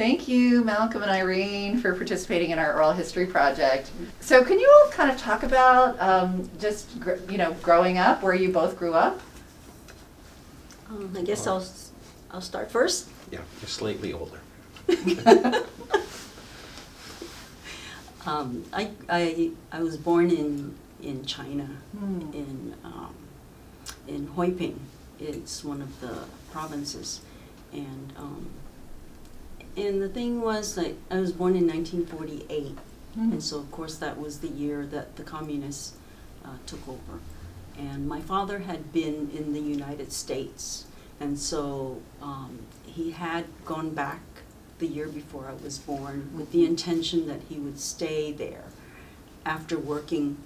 Thank you, Malcolm and Irene, for participating in our oral history project. So can you all kind of talk about growing up, where you both grew up? I guess I'll start first. Yeah, you're slightly older. I was born in China, in Huiping. It's one of the provinces, and the thing was that I was born in 1948, and so of course that was the year that the communists took over. And my father had been in the United States, and so he had gone back the year before I was born with the intention that he would stay there after working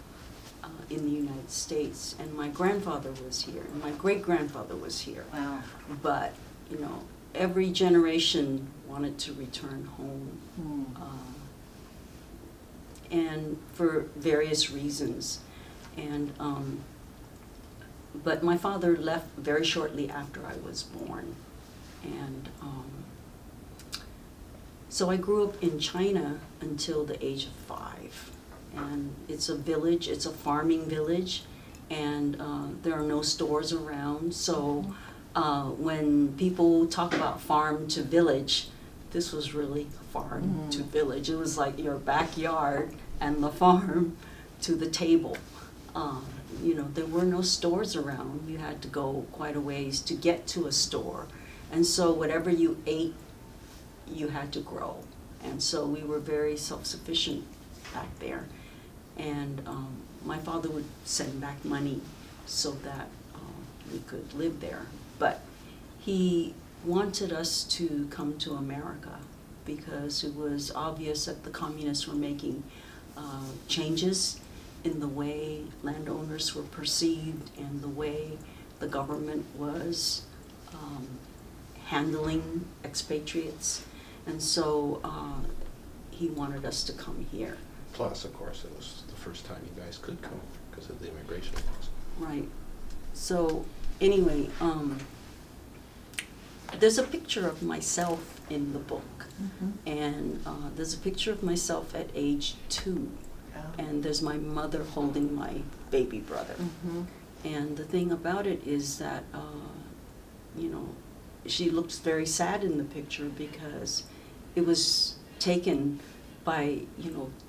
in the United States. And my grandfather was here, and my great-grandfather was here. Wow. But, every generation wanted to return home, and for various reasons. And but my father left very shortly after I was born, and so I grew up in China until the age of 5. And it's a village, it's a farming village, and there are no stores around. So when people talk about farm to village, this was really farm to village. It was like your backyard and the farm to the table. There were no stores around. You had to go quite a ways to get to a store. And so whatever you ate, you had to grow. And so we were very self-sufficient back there. And my father would send back money so that we could live there. But he wanted us to come to America because it was obvious that the communists were making changes in the way landowners were perceived and the way the government was handling expatriates. And so he wanted us to come here. Plus, of course, it was the first time you guys could come because of the immigration laws. Right. So anyway, there's a picture of myself in the book. And there's a picture of myself at age 2. And there's my mother holding my baby brother. And the thing about it is that, she looks very sad in the picture because it was taken by,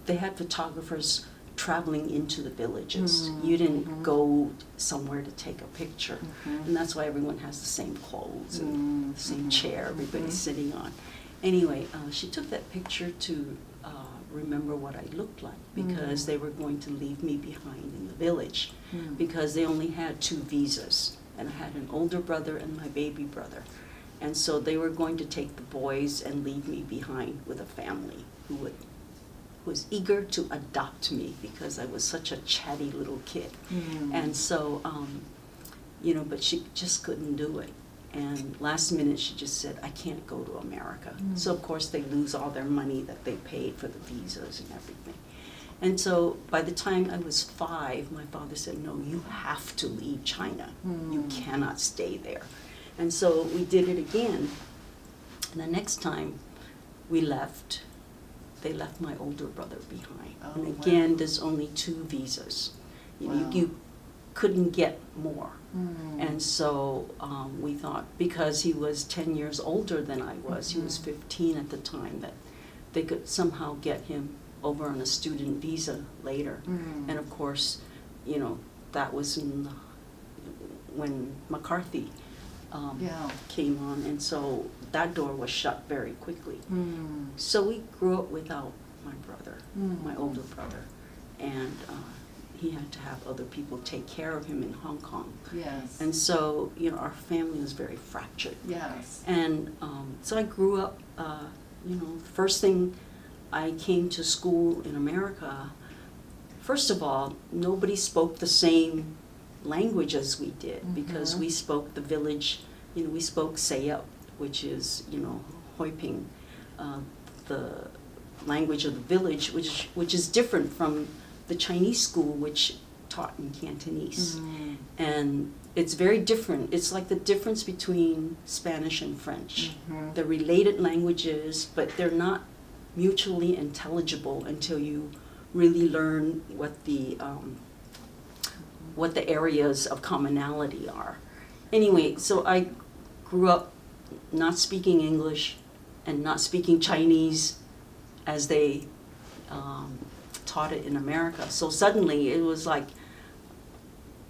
they had photographers traveling into the villages. You didn't go somewhere to take a picture. And that's why everyone has the same clothes and the same chair everybody's sitting on. Anyway, she took that picture to remember what I looked like because they were going to leave me behind in the village because they only had 2 visas. And I had an older brother and my baby brother. And so they were going to take the boys and leave me behind with a family who was eager to adopt me because I was such a chatty little kid. And so, but she just couldn't do it. And last minute she just said, I can't go to America. So of course they lose all their money that they paid for the visas and everything. And so by the time I was 5, my father said, no, you have to leave China. You cannot stay there. And so we did it again. And the next time we left, they left my older brother behind. And again, there's only 2 visas. You couldn't get more. And so we thought, because he was 10 years older than I was, he was 15 at the time, that they could somehow get him over on a student visa later. And of course, that was when McCarthy came on, and so that door was shut very quickly. So we grew up without my brother, my older brother, and he had to have other people take care of him in Hong Kong. Yes. And so, our family was very fractured. Yes. And so I grew up, first thing I came to school in America, first of all, nobody spoke the same language as we did because we spoke the village, we spoke Sayup, which is, Huiping, the language of the village, which is different from the Chinese school, which taught in Cantonese. And it's very different. It's like the difference between Spanish and French. Mhm. They're related languages, but they're not mutually intelligible until you really learn what the areas of commonality are. Anyway, so I grew up not speaking English and not speaking Chinese as they taught it in America. So suddenly it was like,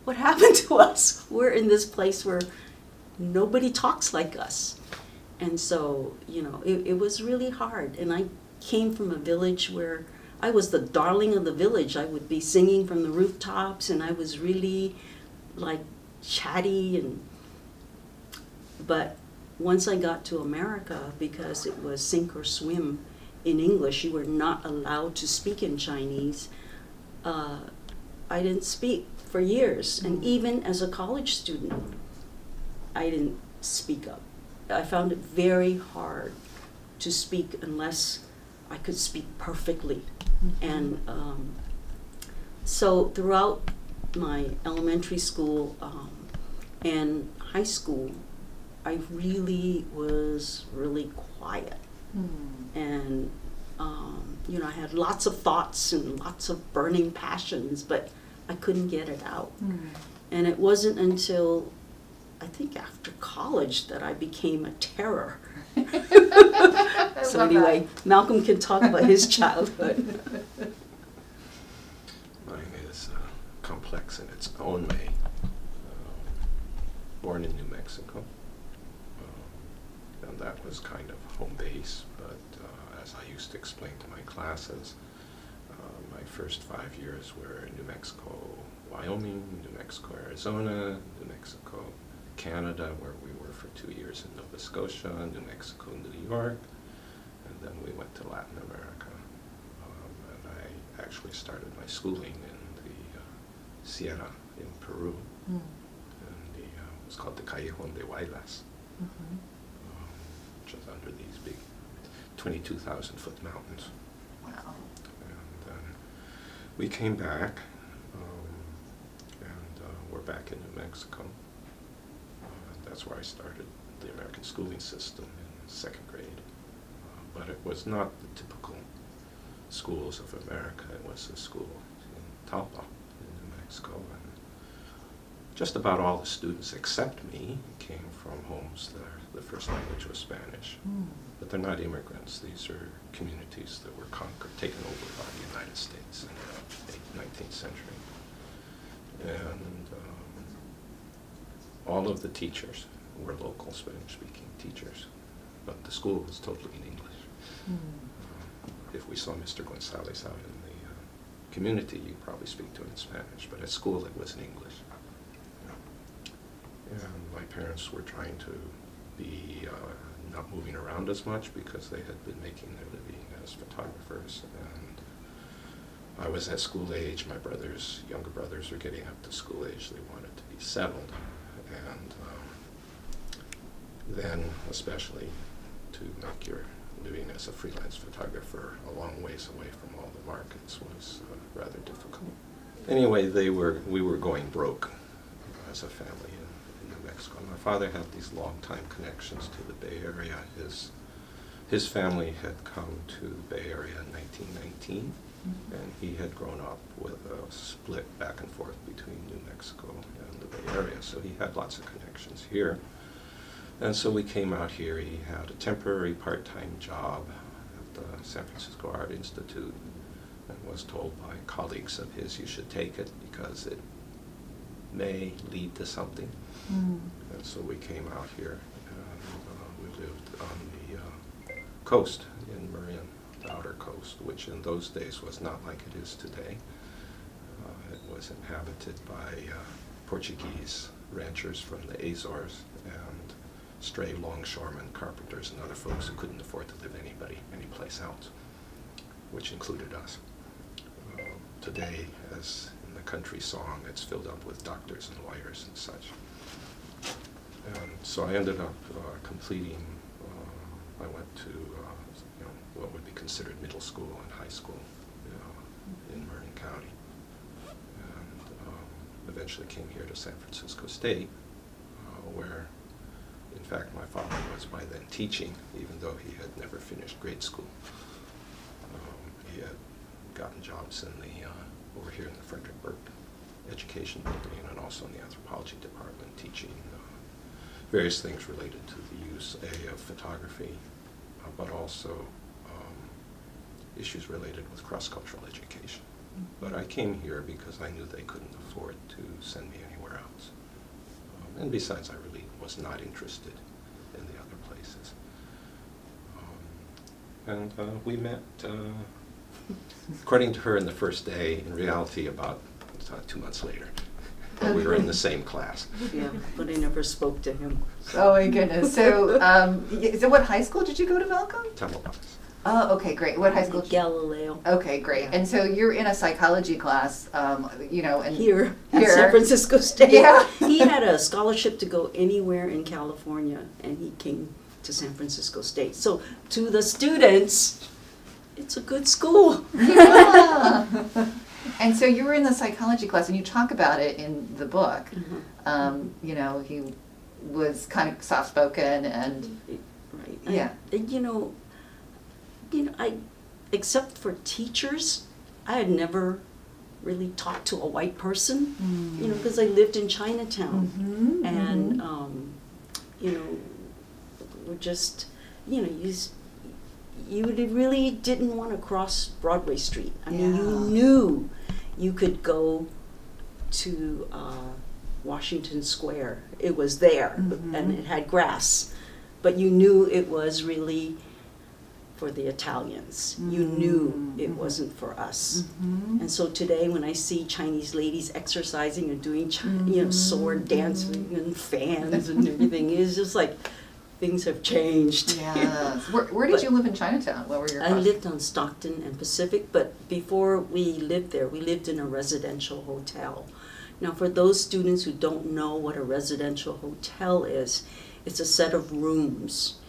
what happened to us? We're in this place where nobody talks like us. And so, you know, it was really hard. And I came from a village where I was the darling of the village. I would be singing from the rooftops, and I was really like chatty. But once I got to America, because it was sink or swim in English, you were not allowed to speak in Chinese. I didn't speak for years, and even as a college student, I didn't speak up. I found it very hard to speak unless I could speak perfectly. And so throughout my elementary school and high school, I really was really quiet. And you know, I had lots of thoughts and lots of burning passions, but I couldn't get it out. And it wasn't until, I think after college, that I became a terror. So anyway, Malcolm can talk about his childhood. Mine is complex in its own way. Born in New Mexico, and that was kind of home base, but as I used to explain to my classes, my first 5 years were in New Mexico, Wyoming, New Mexico, Arizona, New Mexico, Canada, where we were for 2 years in Nova Scotia, New Mexico, New York, and then we went to Latin America. And I actually started my schooling in the Sierra in Peru, and it was called the Callejon de Huaylas, which is under these big 22,000-foot mountains. Wow. And then we came back, and we're back in New Mexico. That's where I started the American schooling system in 2nd grade. But it was not the typical schools of America. It was a school in Talpa, in New Mexico. And just about all the students except me came from homes that the first language was Spanish. But they're not immigrants. These are communities that were conquered, taken over by the United States in the 19th century. And all of the teachers were local Spanish-speaking teachers, but the school was totally in English. If we saw Mr. Gonzalez out in the community, you'd probably speak to him in Spanish, but at school it was in English. And my parents were trying to be not moving around as much because they had been making their living as photographers. And I was at school age. My younger brothers were getting up to school age. They wanted to be settled. And then, especially, to make your living as a freelance photographer a long ways away from all the markets was rather difficult. Anyway, we were going broke as a family in New Mexico. My father had these long-time connections to the Bay Area. His family had come to the Bay Area in 1919, and he had grown up with a split back and forth between New Mexico and the Bay Area, so he had lots of connections here. And so we came out here. He had a temporary part-time job at the San Francisco Art Institute and was told by colleagues of his, you should take it because it may lead to something. And so we came out here, and we lived on the coast in Marin, the outer coast, which in those days was not like it is today. It was inhabited by Portuguese ranchers from the Azores and stray longshoremen, carpenters, and other folks who couldn't afford to live anyplace else, which included us. Today, as in the country song, it's filled up with doctors and lawyers and such. And so I ended up completing, I went to what would be considered middle school and high school in Marin County. And eventually came here to San Francisco State, where, in fact, my father was by then teaching, even though he had never finished grade school. He had gotten jobs in the, over here in the Frederick Burke Education Building, and also in the anthropology department, teaching various things related to the use, of photography, but also issues related with cross-cultural education. But I came here because I knew they couldn't afford to send me anywhere else. And besides, I really was not interested in the other places. And we met, according to her, in the first day. In reality, about 2 months later. But we were in the same class. Yeah, but I never spoke to him. Oh my goodness. So, so what high school did you go to, Malcolm? Tamaulipas. Oh, okay, great. What high school? Galileo. Okay, great. And so you're in a psychology class, you know, and Here at San Francisco State. Yeah. He had a scholarship to go anywhere in California, and he came to San Francisco State. So to the students, it's a good school. Yeah. And so you were in the psychology class, and you talk about it in the book. You know, he was kind of soft-spoken, and Right. yeah. I, except for teachers, I had never really talked to a white person, you know, because I lived in Chinatown. And, you know, we're just, you know, you really didn't want to cross Broadway Street. I mean, you knew you could go to Washington Square. It was there, and it had grass. But you knew it was really for the Italians. You knew it wasn't for us. And so today when I see Chinese ladies exercising and doing, you know, sword dancing and fans and everything, it's just like things have changed. Yeah. Where did you live in Chinatown? What were your I lived on Stockton and Pacific, but before we lived there, we lived in a residential hotel. Now, for those students who don't know what a residential hotel is, it's a set of rooms,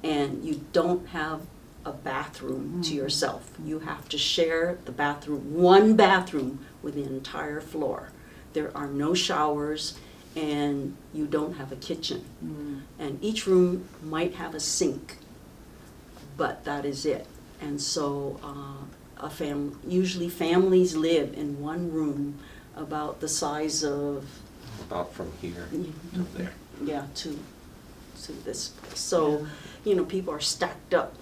and you don't have a bathroom to yourself. You have to share the bathroom, one bathroom with the entire floor. There are no showers, and you don't have a kitchen. And each room might have a sink, but that is it. And so usually families live in one room about the size of... About from here to there. Yeah, to this place. So, you know, people are stacked up,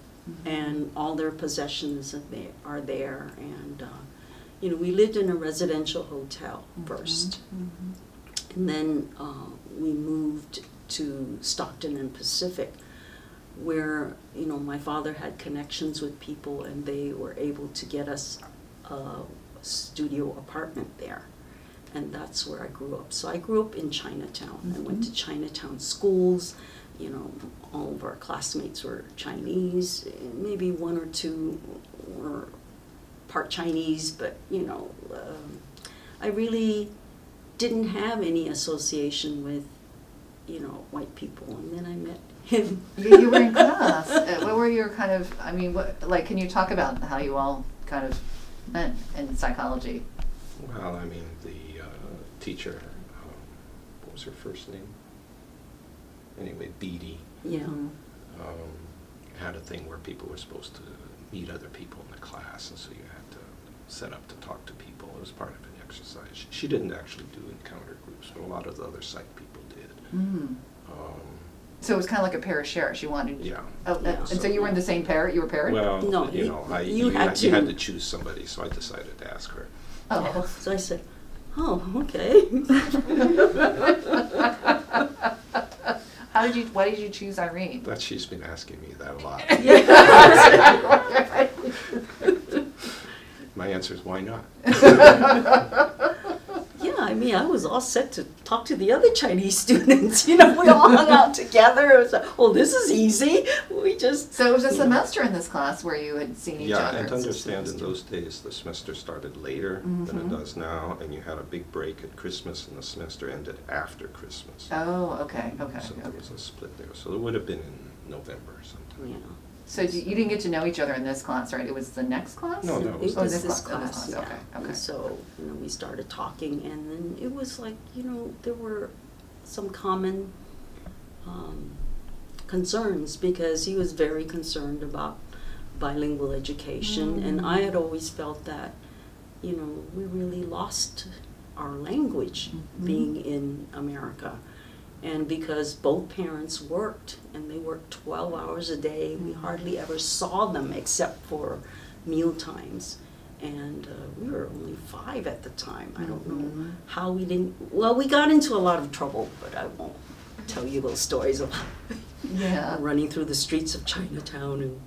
and all their possessions are there. And, you know, we lived in a residential hotel first. And then we moved to Stockton and Pacific, where, you know, my father had connections with people, and they were able to get us a studio apartment there. And that's where I grew up. So I grew up in Chinatown. I went to Chinatown schools. You know, all of our classmates were Chinese. Maybe one or two were part Chinese, but, you know, I really didn't have any association with, you know, white people. And then I met him. You were in class. What were your kind of, I mean, can you talk about how you all kind of met in psychology? Well, I mean, the teacher, what was her first name? Anyway, Beatty. Yeah. Had a thing where people were supposed to meet other people in the class, and so you had to set up to talk to people. It was part of an exercise. She didn't actually do encounter groups, but a lot of the other psych people did. So it was kind of like a pair of shares. You wanted. Yeah. Oh, and so you were in the same pair. You were paired. Well, No, you know, you had you had to choose somebody, so I decided to ask her. Oh. Yeah. So I said, oh, okay. Why did you choose Irene? But she's been asking me that a lot. My answer is, why not? Yeah, I mean, I was all set to talk to the other Chinese students. You know, we all hung out together. It was like, oh, this is easy. We just... So it was a semester in this class where you had seen each other. Yeah, and to understand, in those days, the semester started later than it does now, and you had a big break at Christmas, and the semester ended after Christmas. Oh, okay. So there was a split there. So it would have been in November sometime. Yeah. So you didn't get to know each other in this class, right? It was the next class? No, that It was Oh, was this this class, class, this class, yeah. okay, okay. And so, we started talking, and then it was like, there were some common concerns, because he was very concerned about bilingual education, and I had always felt that, we really lost our language being in America. And because both parents worked, and they worked 12 hours a day, we hardly ever saw them except for meal times. And we were only 5 at the time. I don't know how we didn't, well, we got into a lot of trouble, but I won't tell you those stories of Yeah. running through the streets of Chinatown and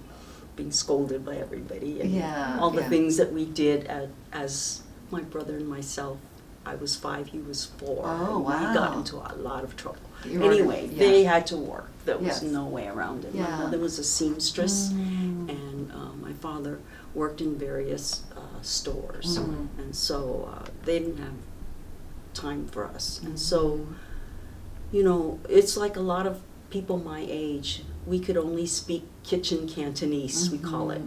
being scolded by everybody, and Yeah, all the yeah. things that we did as my brother and myself. I was 5, he was 4. Oh, and we got wow. into a lot of trouble. You were- Anyway, yeah. they had to work. There was Yes. no way around it. Yeah. My mother was a seamstress, and my father worked in various stores. And so they didn't have time for us. And so, it's like a lot of people my age, we could only speak kitchen Cantonese, we call it.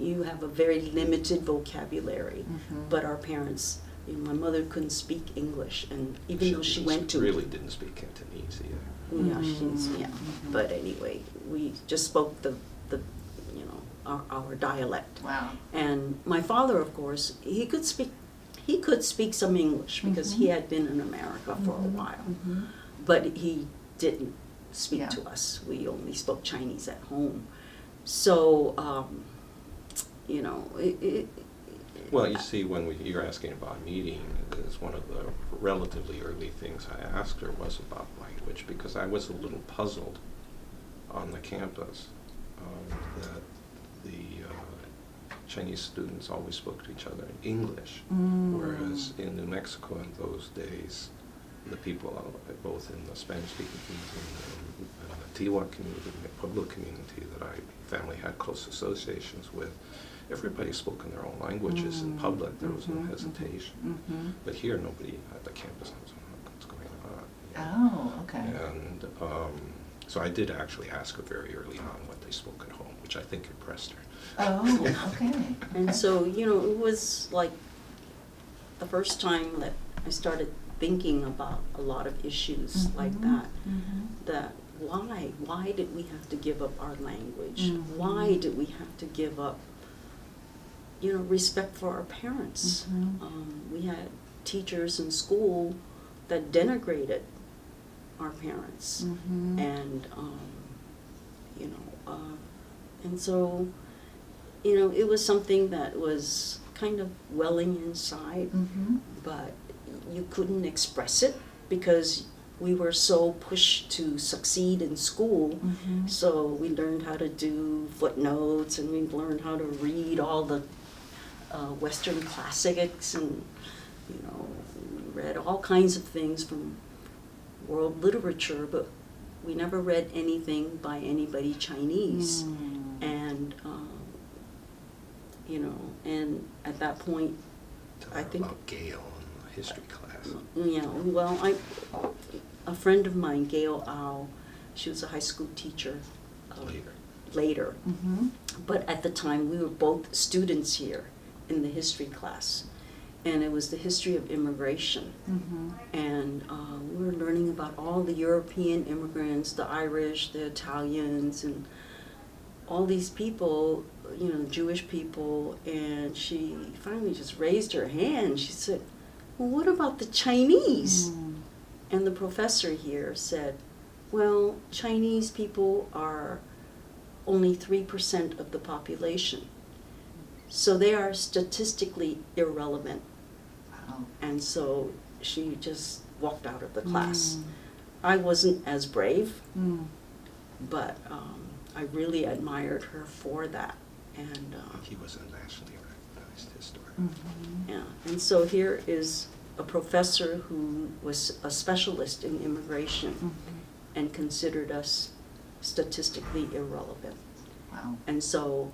You have a very limited vocabulary, but our parents, my mother couldn't speak English, and even though she went to really didn't speak Cantonese either. yeah. But anyway, we just spoke the our dialect. Wow. And my father, of course, he could speak some English, because he had been in America for a while, but he didn't speak Yeah. to us. We only spoke Chinese at home. So, Well, you see, when you're asking about meeting, is one of the relatively early things I asked her was about language, because I was a little puzzled on the campus that the Chinese students always spoke to each other in English, whereas in New Mexico in those days, the people both in the Spanish-speaking community and the Tiwa community, the Pueblo community that I family had close associations with, everybody spoke in their own languages in public. There was no hesitation. But here, nobody at the campus knows what's going on. Oh, okay. And so I did actually ask her very early on what they spoke at home, which I think impressed her. Oh, okay. And so, it was like the first time that I started thinking about a lot of issues like that. That why did we have to give up our language? Why did we have to give up, respect for our parents? We had teachers in school that denigrated our parents, and and so, it was something that was kind of welling inside, but you couldn't express it because we were so pushed to succeed in school. So we learned how to do footnotes, and we learned how to read all the Western classics, and we read all kinds of things from world literature, but we never read anything by anybody Chinese. And and at that point, I think about Gale in the history class. Well, a friend of mine, Gail Au, she was a high school teacher later. But at the time, we were both students here in the history class, and it was the history of immigration. And we were learning about all the European immigrants, the Irish, the Italians, and all these people, Jewish people. And she finally just raised her hand. She said, "Well, what about the Chinese?" And the professor here said, "Well, Chinese people are only 3% of the population, so they are statistically irrelevant." Wow. And so she just walked out of the class. I wasn't as brave, but I really admired her for that. And He was a nationally recognized historian. yeah, and so here is a professor who was a specialist in immigration and considered us statistically irrelevant. Wow. And so,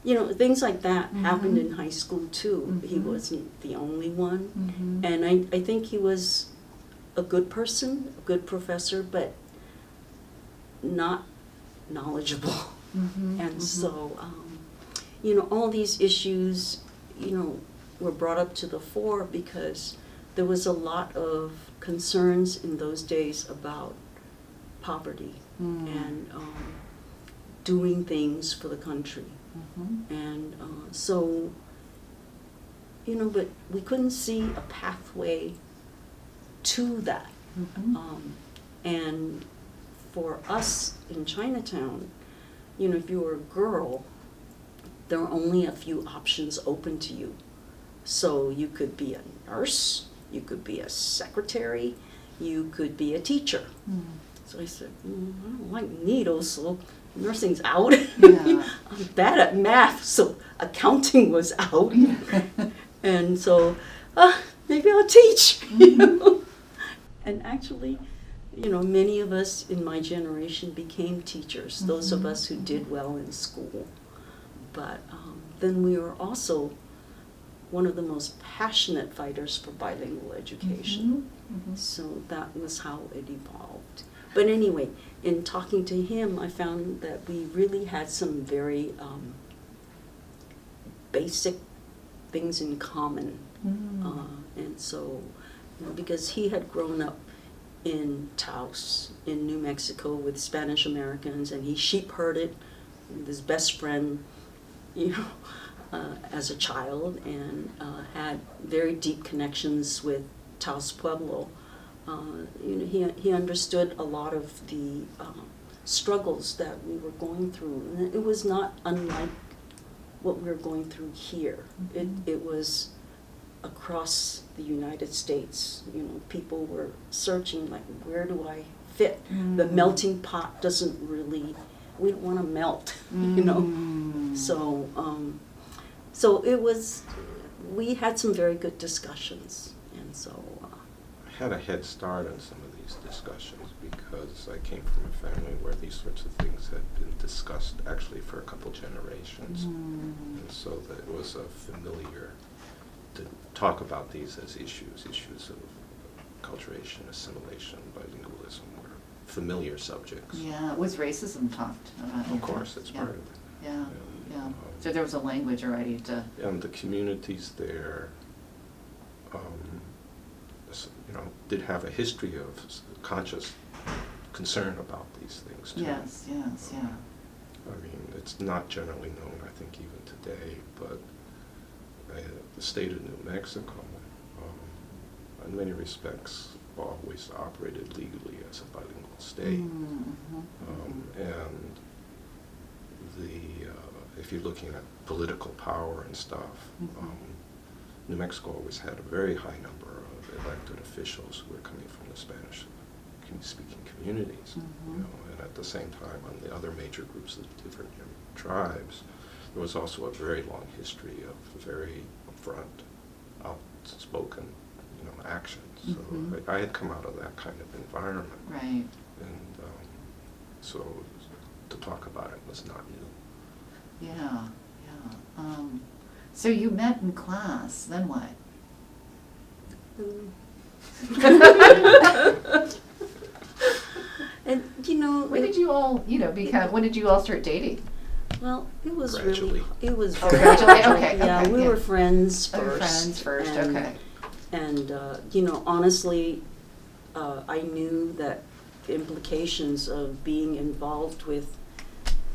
things like that happened in high school too. He wasn't the only one. And I think he was a good person, a good professor, but not knowledgeable. And so, you know, all these issues, you know, were brought up to the fore because there was a lot of concerns in those days about poverty and doing things for the country. And so, you know, but we couldn't see a pathway to that. And for us in Chinatown, you know, if you were a girl, there were only a few options open to you. So you could be a nurse, you could be a secretary, you could be a teacher. So I said, I don't like needles, so nursing's out. Yeah. I'm bad at math, so accounting was out. And so, maybe I'll teach. You know? And actually, you know, many of us in my generation became teachers, those of us who did well in school. But then we were also one of the most passionate fighters for bilingual education. So that was how it evolved. But anyway, in talking to him, I found that we really had some very basic things in common. And so, you know, because he had grown up in Taos, in New Mexico, with Spanish Americans, and he sheep herded with his best friend, you know, as a child, and had very deep connections with Taos Pueblo. You know, he understood a lot of the struggles that we were going through, and it was not unlike what we were going through here. It was across the United States. You know, people were searching, like, where do I fit? The melting pot doesn't really, we don't want to melt, you know. So, so it was, we had some very good discussions, and so. I had a head start on some of these discussions because I came from a family where these sorts of things had been discussed actually for a couple generations. And so that it was familiar to talk about these as issues of acculturation, assimilation, bilingualism were familiar subjects. Yeah, was racism talked about? Of course, it's part of it. Yeah, yeah. So there was a language already to... And the communities there, you know, did have a history of conscious concern about these things too. Yes, yes, yeah. I mean, it's not generally known, I think, even today, but the state of New Mexico, in many respects, always operated legally as a bilingual state. And if you're looking at political power and stuff, New Mexico always had a very high number of elected officials who were coming from the Spanish-speaking communities. You know, and at the same time, on the other major groups of different tribes, there was also a very long history of very upfront, outspoken, you know, actions. So I had come out of that kind of environment. Right. And so to talk about it was not new. Yeah, yeah. So you met in class, then what? And you know, When did you all, you know, when did you all start dating? well, it was Gradually. really, it was Oh, very gradually, gradual. okay, Yeah, okay, we yeah. were friends Oh, first. friends first, and, okay. And you know, honestly, I knew that the implications of being involved with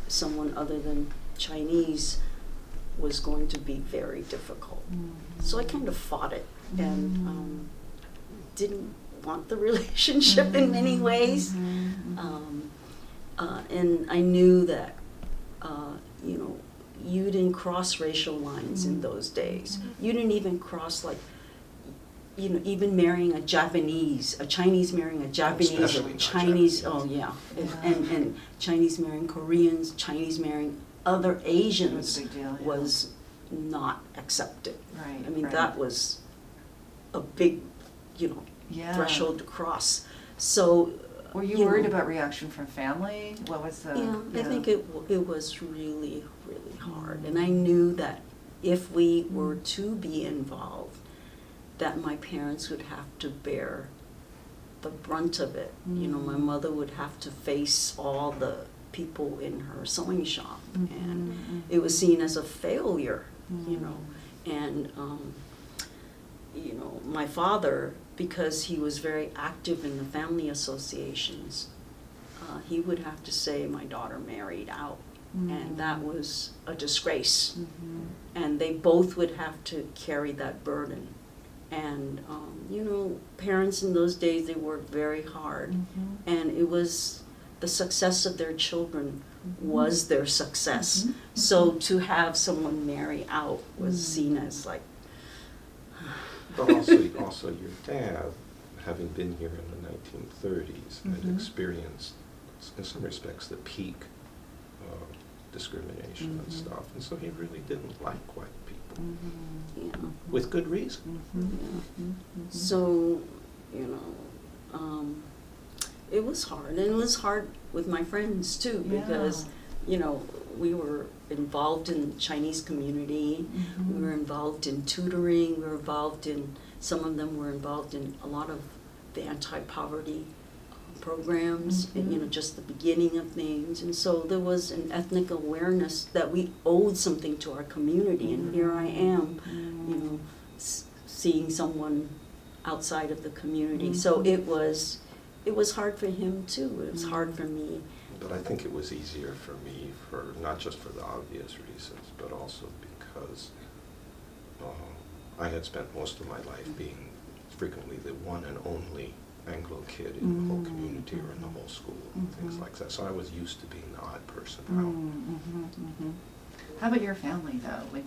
someone other than Chinese was going to be very difficult. So I kind of fought it and didn't want the relationship in many ways. And I knew that, you know, you didn't cross racial lines in those days. You didn't even cross, like, you know, even marrying a Chinese marrying a Japanese, Especially not Chinese, Japanese. oh yeah, and Chinese marrying Koreans, Chinese marrying other Asians It was a big deal, yeah. was not accepted. Right, I mean, right. that was a big, you know, Yeah. threshold to cross. So. Were you you worried know, about reaction from family? What was the... Yeah, I think it was really, really hard. And I knew that if we were to be involved, that my parents would have to bear the brunt of it. You know, my mother would have to face all the people in her sewing shop, Mhm, and mhm. it was seen as a failure, you Mm. know. And my father, because he was very active in the family associations, he would have to say my daughter married out, and that was a disgrace. Mhm. And they both would have to carry that burden. And parents in those days, they worked very hard, Mhm. and it was the success of their children was their success. Mhm. So to have someone marry out was Mm. seen as like, But also your dad, having been here in the 1930s, Mhm. had experienced, in some respects, the peak of discrimination and Mhm. stuff, and so he really didn't like white people, Mhm. you know. with good reason. Mhm. Yeah. Mhm. So, it was hard, and it was hard with my friends too, because, we were involved in the Chinese community, Mhm. we were involved in tutoring, some of them were involved in a lot of the anti-poverty programs, Mhm. and, just the beginning of things, and so there was an ethnic awareness that we owed something to our community, and here I am, Mhm. seeing someone outside of the community. Mhm. So it was hard for him too. It was hard for me. But I think it was easier for me, for not just for the obvious reasons, but also because I had spent most of my life being frequently the one and only Anglo kid in the whole community or in the whole school and things Mhm. like that. So I was used to being the odd person Mhm. out. Mhm. How about your family though? When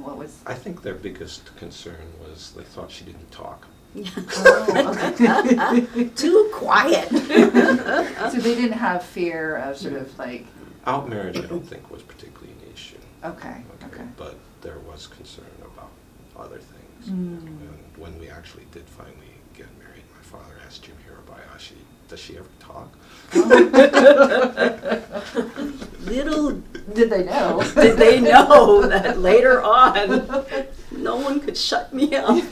what was? I think their biggest concern was they thought she didn't talk. Oh, okay. Too quiet. So they didn't have fear of sort of like. Out marriage, I don't think was particularly an issue. Okay. Okay. But there was concern about other things. Mm. And when we actually did finally get married, my father asked Jim Hirabayashi, does she ever talk? Little Did they know? did they know that later on, no one could shut me up.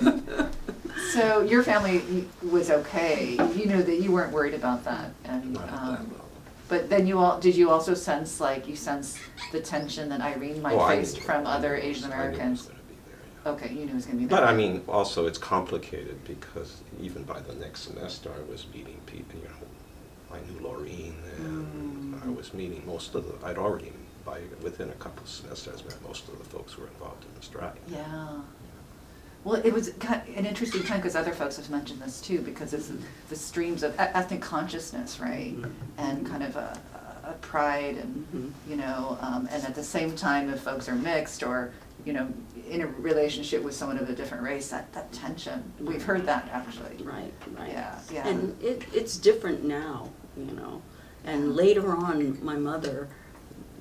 So your family was okay. You know that you weren't worried about that, and Not at that level. but then did you also sense the tension that Irene might I face knew- from I other knew it Asian was- I knew it was Americans? gonna be there, yeah. Okay, you knew it was going to be there. But I mean, also it's complicated because even by the next semester I was meeting people, I knew Laureen and I was meeting within a couple of semesters, I met most of the folks who were involved in the strike. Yeah. Well, it was an interesting time because other folks have mentioned this too, because it's the streams of ethnic consciousness, right? And kind of a pride, and and at the same time, if folks are mixed or in a relationship with someone of a different race, that tension, we've heard that actually. Right. Yeah. And it's different now, And later on, my mother,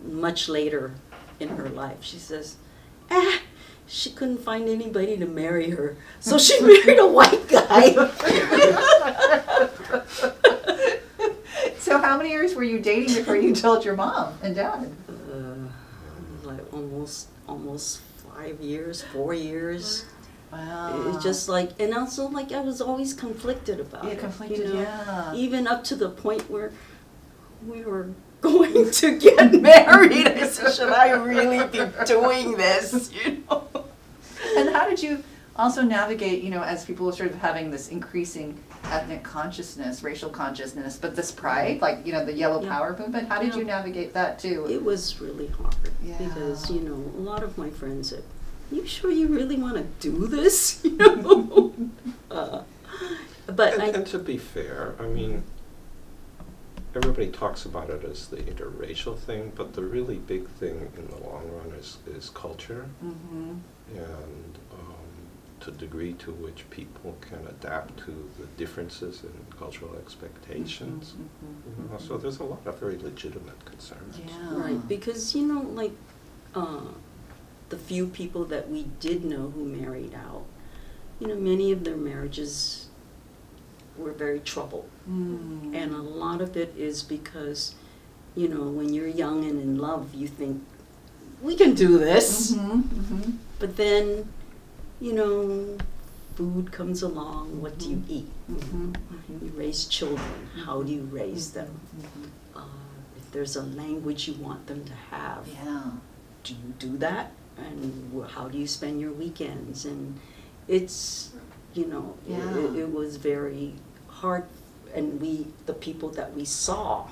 much later in her life, she says, she couldn't find anybody to marry her, so she married a white guy. So how many years were you dating before you told your mom and dad? Like almost 5 years, 4 years. Wow. It's just and also I was always conflicted about it. Conflicted, yeah. Even up to the point where we were going to get married. I said, should I really be doing this? And how did you also navigate, as people were sort of having this increasing ethnic consciousness, racial consciousness, but this pride, the yellow power movement, how did you navigate that too? It was really hard because, a lot of my friends said, you sure you really want to do this? And to be fair, I mean, everybody talks about it as the interracial thing, but the really big thing in the long run is culture, and to the degree to which people can adapt to the differences in cultural expectations. So there's a lot of very legitimate concerns. Yeah. Right, because, the few people that we did know who married out, many of their marriages were very troubled. And a lot of it is because, when you're young and in love, you think, we can do this. But then, food comes along, what do you eat? You raise children, how do you raise them? there's a language you want them to have. Yeah. Do you do that? And how do you spend your weekends? And it's, you know, Yeah. it was very hard. And the people that we saw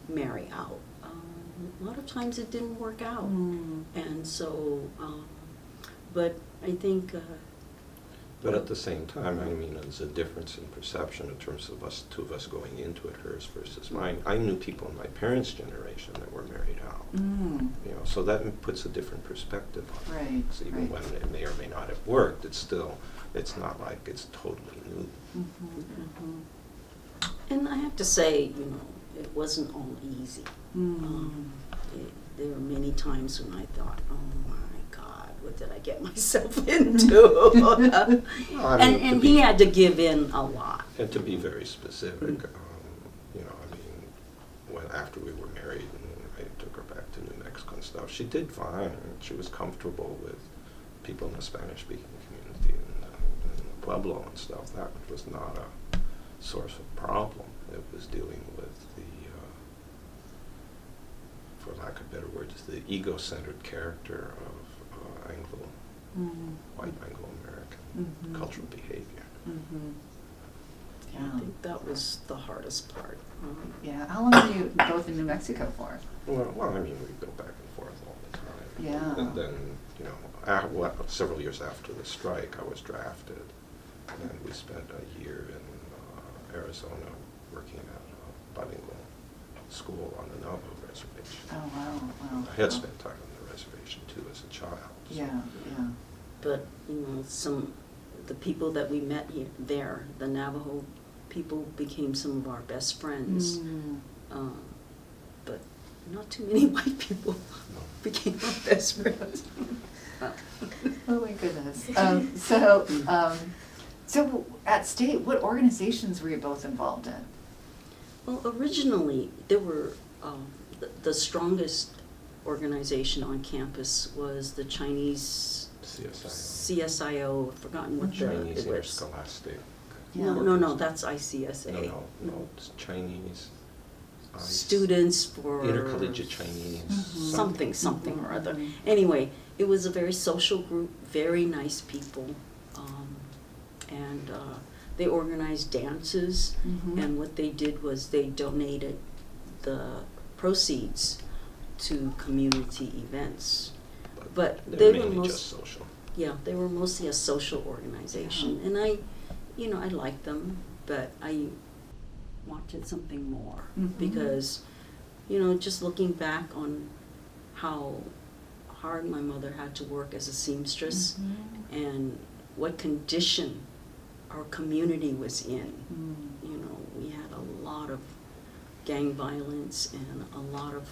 marry out, a lot of times it didn't work out. Mm. And so, but I think, But at the same time, I mean, there's a difference in perception in terms of two of us going into it, hers versus mine. I knew people in my parents' generation that were married out. Mm. You know, so that puts a different perspective on it. Right, So even right. when it may or may not have worked, it's not like it's totally new. Mhm, mhm. and I have to say, you know, it wasn't all easy. Mm. There were many times when I thought, oh my God, what did I get myself into? Well, I mean, And he had to give in a lot. And to be very specific, you know, I mean, after we were married and I took her back to New Mexico and stuff, she did fine. She was comfortable with people in the Spanish-speaking community in Pueblo and stuff. That was not a source of problem. It was dealing with for lack of better words, the ego-centered character of white Anglo-American Mhm. cultural behavior. Mhm. I Yeah. think that was the hardest part. Yeah. How long were you both in New Mexico for? Well, I mean, we go back and forth all the time. Yeah. And then, you know, several years after the strike, I was drafted, and we spent a year in Arizona working at a bilingual school on the Navajo reservation. Oh, wow, wow. I had spent time on the reservation too as a child. So. Yeah, yeah. But, you know, the people that we met there, the Navajo people became some of our best friends. Mm. But not too many white people became our best friends. Oh my goodness. So at State, what organizations were you both involved in? Well, originally, there were, the strongest organization on campus was the Chinese CSIO, I've forgotten what Chinese it was. Interscholastic. Yeah. No, that's ICSA. No, it's Chinese. Students for... Intercollegiate Chinese. Something or other. Mhm. Anyway, it was a very social group, very nice people. And they organized dances, Mhm. and what they did was they donated the proceeds to community events. But they're they were mainly just social. Yeah, they were mostly a social organization, and I liked them, but I wanted something more Mhm. because, just looking back on how hard my mother had to work as a seamstress Mhm. and what condition our community was in. Mm. We had a lot of gang violence and a lot of,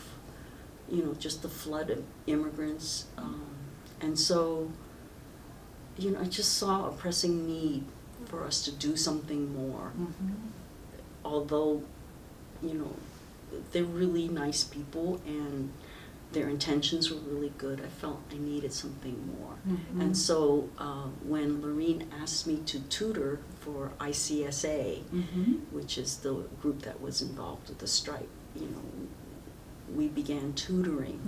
just the flood of immigrants. And so, I just saw a pressing need for us to do something more. Mhm. Although, they're really nice people and their intentions were really good, I felt I needed something more. Mhm. And so when Irene asked me to tutor for ICSA, Mhm. which is the group that was involved with the strike, we began tutoring.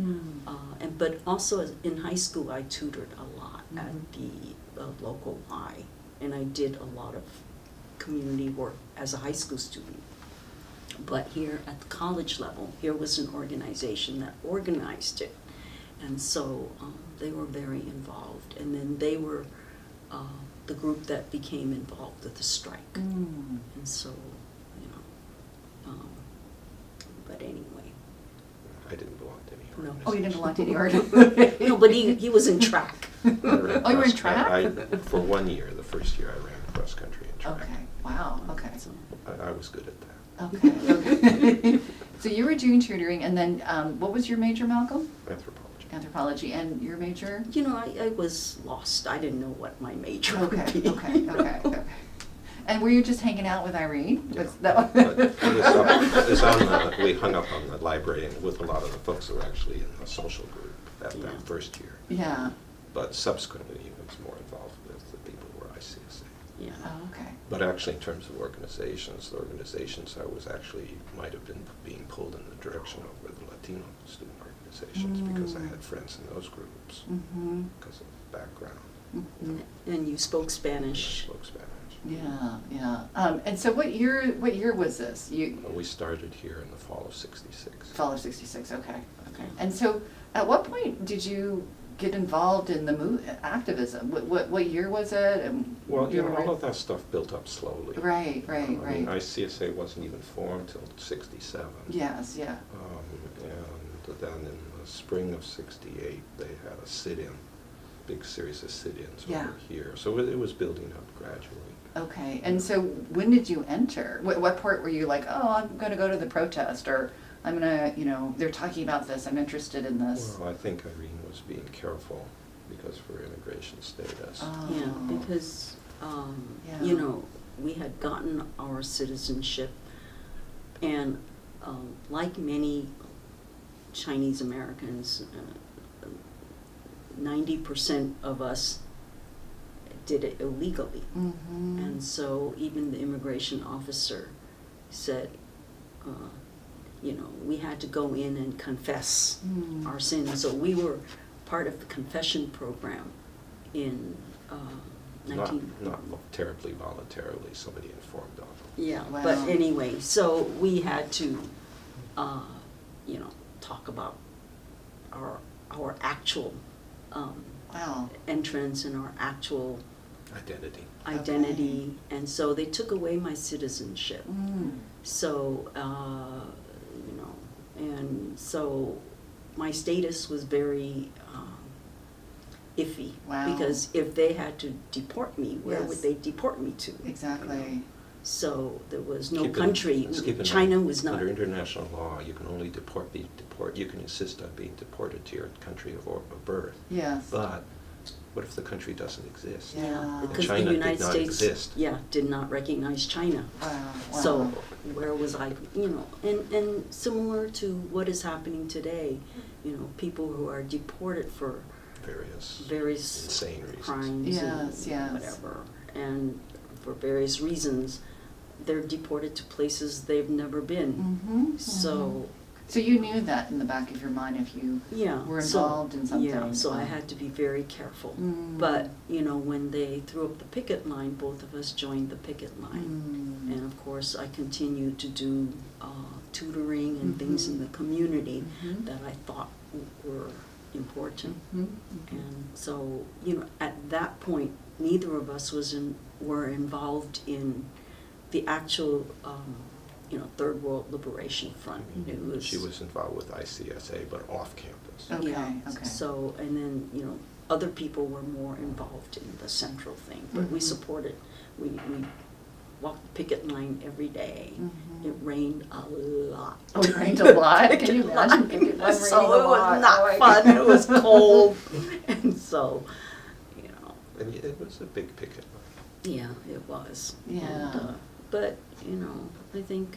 Mm. But also in high school, I tutored a lot at Mhm. the local Y, and I did a lot of community work as a high school student. But here at the college level, here was an organization that organized it. And so they were very involved. And then they were the group that became involved with the strike. Mm. And so, but anyway. I didn't belong to any No. organization. Oh, you didn't belong to any organization? No, but he was in track. I ran Oh, you were in cross- track? for 1 year, the first year I ran cross country and track. Okay, wow, okay. So, I was good at that. Okay, okay. So you were doing tutoring, and then what was your major, Malcolm? Anthropology. Anthropology, and your major? I was lost. I didn't know what my major Okay, would be. okay. And were you just hanging out with Irene? Yeah. Was that But we hung up on the library and with a lot of the folks who were actually in the social group at Yeah. that first year. Yeah. But subsequently, he was more involved with the people who were ICSA. Yeah. Oh, okay. But actually, in terms of organizations, the organizations I was actually might have been being pulled in the direction of were the Latino student organizations because I had friends in those groups because of background. And you spoke Spanish. I spoke Spanish. Yeah, yeah. And so what year was this? We started here in the fall of '66. Fall of '66, okay. And so at what point did you get involved in the activism? What year was it? And well, all of that stuff built up slowly. Right. I mean, ICSA wasn't even formed till '67. Yes, yeah. And then in the spring of '68, they had a sit-in, big series of sit-ins over here. So it was building up gradually. Okay, and so when did you enter? What part were you like, oh, I'm going to go to the protest, or I'm going to, they're talking about this, I'm interested in this? Well, I think Irene was being careful because for immigration status. Oh. Yeah, because, we had gotten our citizenship, and like many Chinese Americans, 90% of us did it illegally. And so even the immigration officer said, we had to go in and confess our sins. So we were part of the confession program in Not terribly voluntarily, somebody informed of them. Yeah, Wow. but anyway, so we had to, talk about our actual Wow. entrance and our actual Identity. and so they took away my citizenship. So, and so my status was very iffy. Wow. Because if they had to deport me, where would they deport me to? Exactly. So there was no Keep in- country. let's keep in China mind, was not. Under international law, you can only you can insist on being deported to your country of birth. Yes. But what if the country doesn't exist? Yeah. Because China the did United not States exist. did not recognize China. Wow. So where was I, and similar to what is happening today, people who are deported for various insane reasons. crimes and whatever, and for various reasons, they're deported to places they've never been. So you knew that in the back of your mind if you were involved in something. Yeah, so I had to be very careful. But, when they threw up the picket line, both of us joined the picket line. And of course, I continued to do tutoring and things in the community that I thought were important. And so, at that point, neither of us were involved in the actual Third World Liberation Front. She was involved with ICSA, but off campus. Okay, Yeah. okay. So, and then, other people were more involved in the central thing, but we supported, we walked the picket line every day. It rained a lot. Oh, it rained a lot? Can you imagine picket line raining a lot? So it was not fun, it was cold, and so, And it was a big picket line. yeah, it was. Yeah. And, but, I think,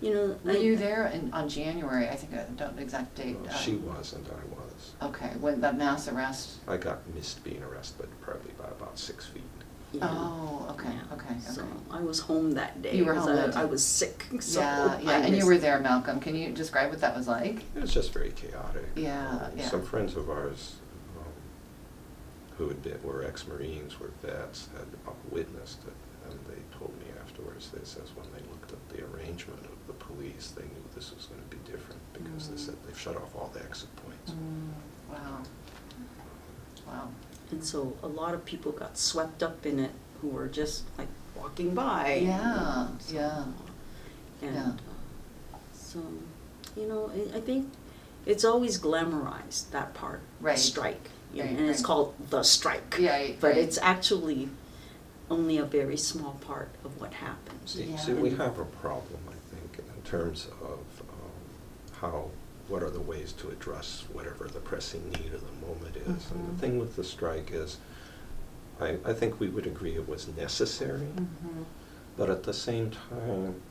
Were you there on January? I think I don't know the exact date. She wasn't, I was. Okay, when that mass arrest. I missed being arrested probably by about 6 feet. yeah. Oh, okay, Yeah. okay. So I was home that day. You were 'cause home that day. I was sick. So Yeah, and you were there, Malcolm. Can you describe what that was like? It was just very chaotic. Yeah, yeah. Some friends of ours who were ex-Marines, were vets, had witnessed it, and they told me afterwards, they says when they looked at the arrangement of the police, they knew this was going to be different because they said they've shut off all the exit points. Wow. Wow. And so a lot of people got swept up in it who were just like walking by. Yeah, So, yeah. And Yeah. so, I think it's always glamorized, that part, Right. strike. Right, And it's right. called the strike. Yeah, But right. it's actually only a very small part of what happens. See, we have a problem, I think, in terms of what are the ways to address whatever the pressing need of the moment is. And the thing with the strike is, I think we would agree it was necessary, but at the same time,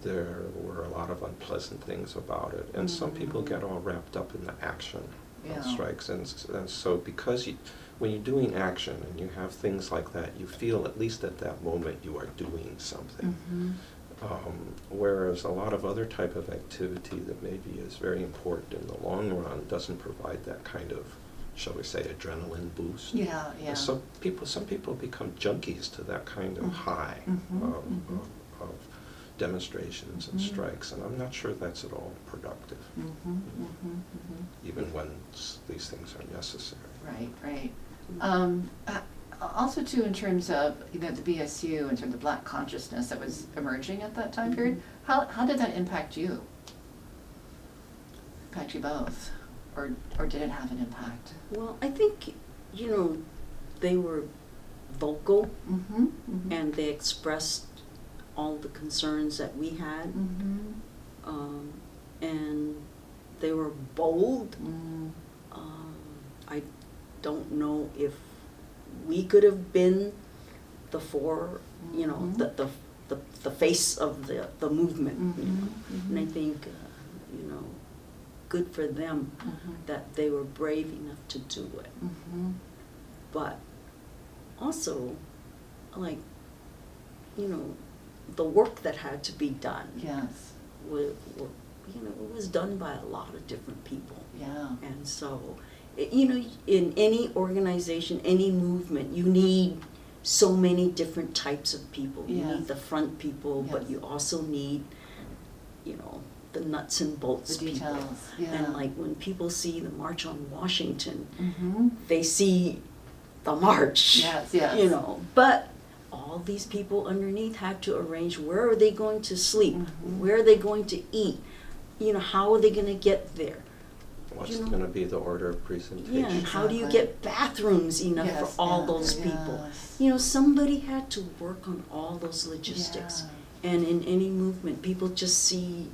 there were a lot of unpleasant things about it. And some people get all wrapped up in the action of strikes. And so because when you're doing action and you have things like that, you feel at least at that moment you are doing something. Whereas a lot of other type of activity that maybe is very important in the long run doesn't provide that kind of, shall we say, adrenaline boost. Yeah, yeah. Some people become junkies to that kind of high of demonstrations and strikes, and I'm not sure that's at all productive, even when these things are necessary. Right, right. Also too, in terms of, the BSU and sort of the Black consciousness that was emerging at that time period, how did that impact you? Impact you both? Or did it have an impact? Well, I think, they were vocal and they expressed all the concerns that we had, and they were bold. I don't know if we could have been the the face of the movement, and I think good for them that they were brave enough to do it. But also, like, the work that had to be done. Yes. It was done by a lot of different people. Yeah. And so, in any organization, any movement, you need so many different types of people. You need the front people, but you also need, the nuts and bolts the people. Details. Yeah. And like when people see the March on Washington, they see the march. Yes, yes. But all these people underneath had to arrange where are they going to sleep, where are they going to eat, how are they going to get there. What's going to be the order of presentation? Yeah, and how do you get bathrooms enough for all those people? Somebody had to work on all those logistics. Yeah. And in any movement, people just see,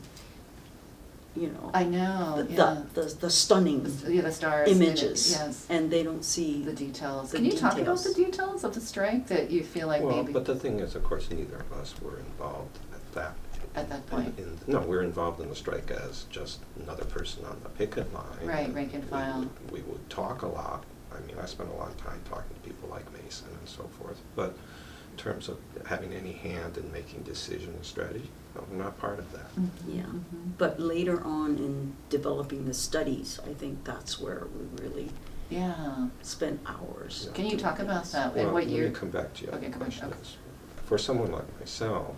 I know. the stunning the stars, images, yes, and they don't see the details. the Can you talk about details. the details of the strike that you feel like maybe? But the thing is, of course, neither of us were involved at that point. No, we're involved in the strike as just another person on the picket line. Right, rank and file. We would talk a lot. I mean, I spent a lot of time talking to people like Mason and so forth. But in terms of having any hand in making decision and strategy, no, we're not part of that. Yeah, but later on in developing the studies, I think that's where we really spent hours. Yeah. Can you talk about that? Well, And what year? let me come back to your Okay, come on. question. Okay. For someone like myself,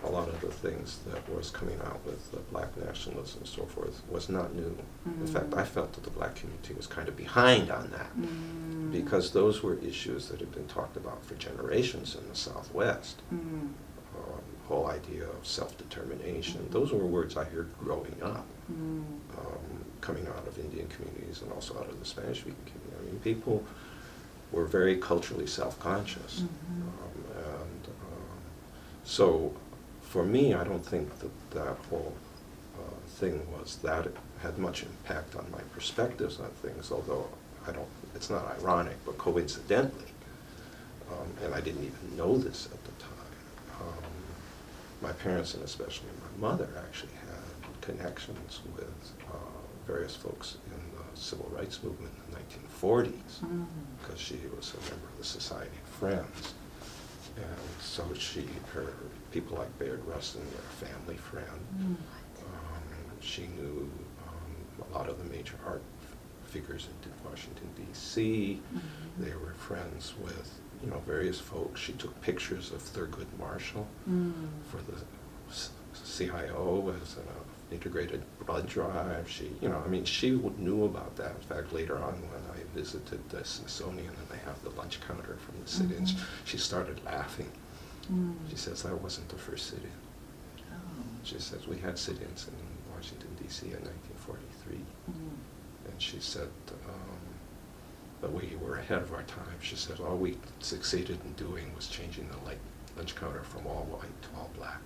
a lot of the things that was coming out with the black nationalism and so forth was not new. In fact, I felt that the black community was kind of behind on that because those were issues that had been talked about for generations in the Southwest. Whole idea of self-determination. Those were words I heard growing up, coming out of Indian communities and also out of the Spanish-speaking community. I mean, people were very culturally self-conscious. So for me, I don't think that whole thing that had much impact on my perspectives on things, although it's not ironic, but coincidentally, and I didn't even know this at the time, my parents and especially my mother actually had connections with various folks in the civil rights movement in the 1940s, because she was a member of the Society of Friends. And so people like Bayard Rustin were a family friend. She knew a lot of the major art figures in Washington, D.C. They were friends with, various folks. She took pictures of Thurgood Marshall for the CIO as an integrated blood drive. She knew about that. In fact, later on when I visited the Smithsonian and they have the lunch counter from the sit-ins, she started laughing. She says, that wasn't the first sit-in. She says, we had sit-ins in Washington, D.C. in 1943. And she said, but we were ahead of our time. She said, all we succeeded in doing was changing the lunch counter from all white to all black.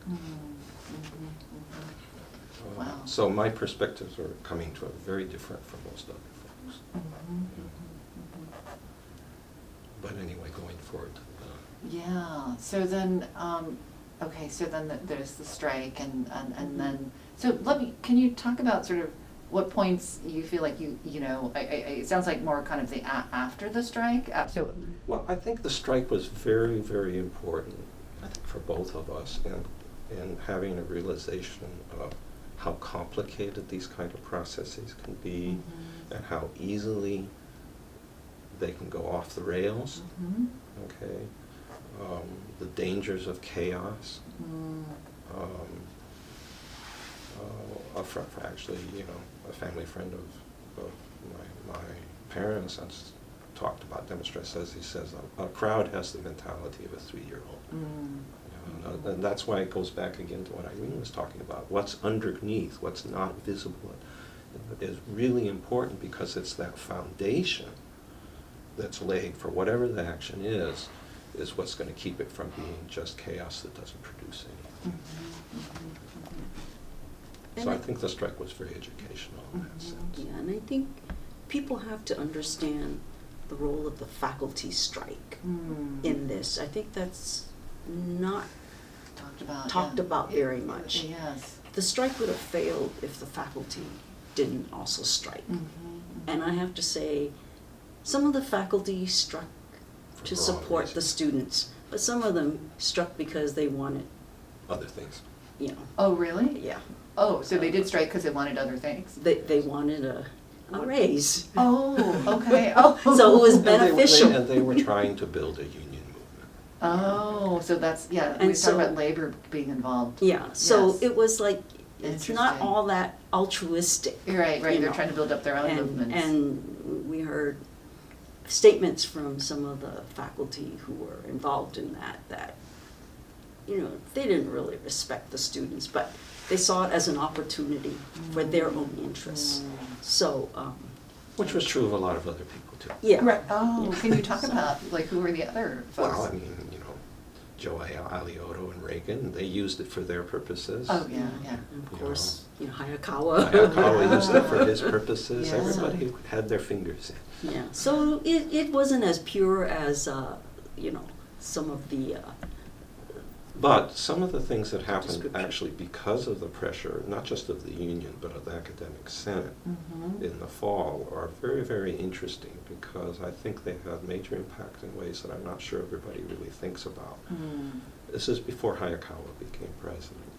Wow. So my perspectives are coming to a very different from most other folks. But anyway, going forward. Yeah. So then, okay. So then there's the strike, and then. So can you talk about sort of what points you feel like it sounds like more kind of the after the strike. Well, I think the strike was very, very important. I think for both of us, and having a realization of how complicated these kind of processes can be, and how easily they can go off the rails. Okay, the dangers of chaos. Actually, a family friend of my parents has talked about demonstration. He says a crowd has the mentality of a 3-year-old. And that's why it goes back again to what Irene was talking about. What's underneath, what's not visible, is really important, because it's that foundation that's laid for whatever the action is what's going to keep it from being just chaos that doesn't produce anything. So I think the strike was very educational in that sense. Yeah, and I think people have to understand the role of the faculty strike in this. I think that's not talked about very much. Yes. The strike would have failed if the faculty didn't also strike. And I have to say, some of the faculty struck to support the students, but some of them struck because they wanted other things. Oh, really? Yeah. Oh, so they did strike because they wanted other things? They wanted a raise. Oh, okay. Oh. So it was beneficial. And they were trying to build a union movement. Oh, so that's, yeah, And we so- talked about labor being involved. Yeah, so Yes. it was like, it's not Interesting. all that altruistic. You're right, you they're know. trying to build up their own movements. And we heard statements from some of the faculty who were involved in that, they didn't really respect the students, but they saw it as an opportunity for their own interests. So, Which was true of a lot of other people too. yeah. Right. Oh, can you talk about, like, who were the other folks? Well, I mean, Joe Alioto and Reagan, they used it for their purposes. Oh, yeah, yeah. And of course, Hayakawa. Hayakawa used it for his purposes. Yes. Everybody had their fingers in. Yeah, so it wasn't as pure as, some of the, But some of the things that happened Description. actually because of the pressure, not just of the union, but of the academic senate in the fall, are very, very interesting, because I think they had major impact in ways that I'm not sure everybody really thinks about. This is before Hayakawa became president.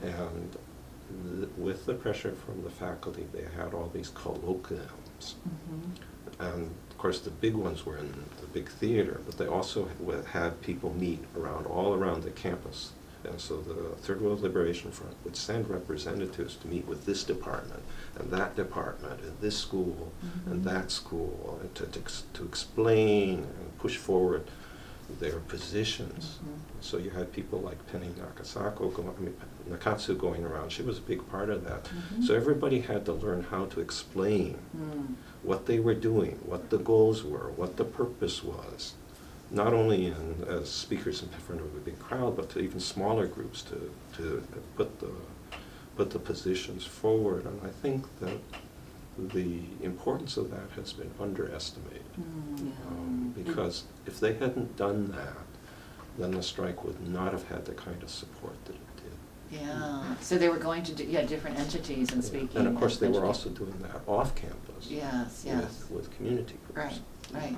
And with the pressure from the faculty, they had all these colloquiums. And of course, the big ones were in the big theater, but they also had people meet all around the campus. And so the Third World Liberation Front would send representatives to meet with this department and this school and that school, and to explain and push forward their positions. So you had people like Penny Nakatsu going around. She was a big part of that. So everybody had to learn how to explain what they were doing, what the goals were, what the purpose was, not only as speakers in front of a big crowd, but to even smaller groups to put the positions forward. And I think that the importance of that has been underestimated. Because if they hadn't done that, then the strike would not have had the kind of support that it did. Yeah, so they were going to do, different entities and speaking. And of course, they were educating. also doing that off campus. Yes. With community groups. Right.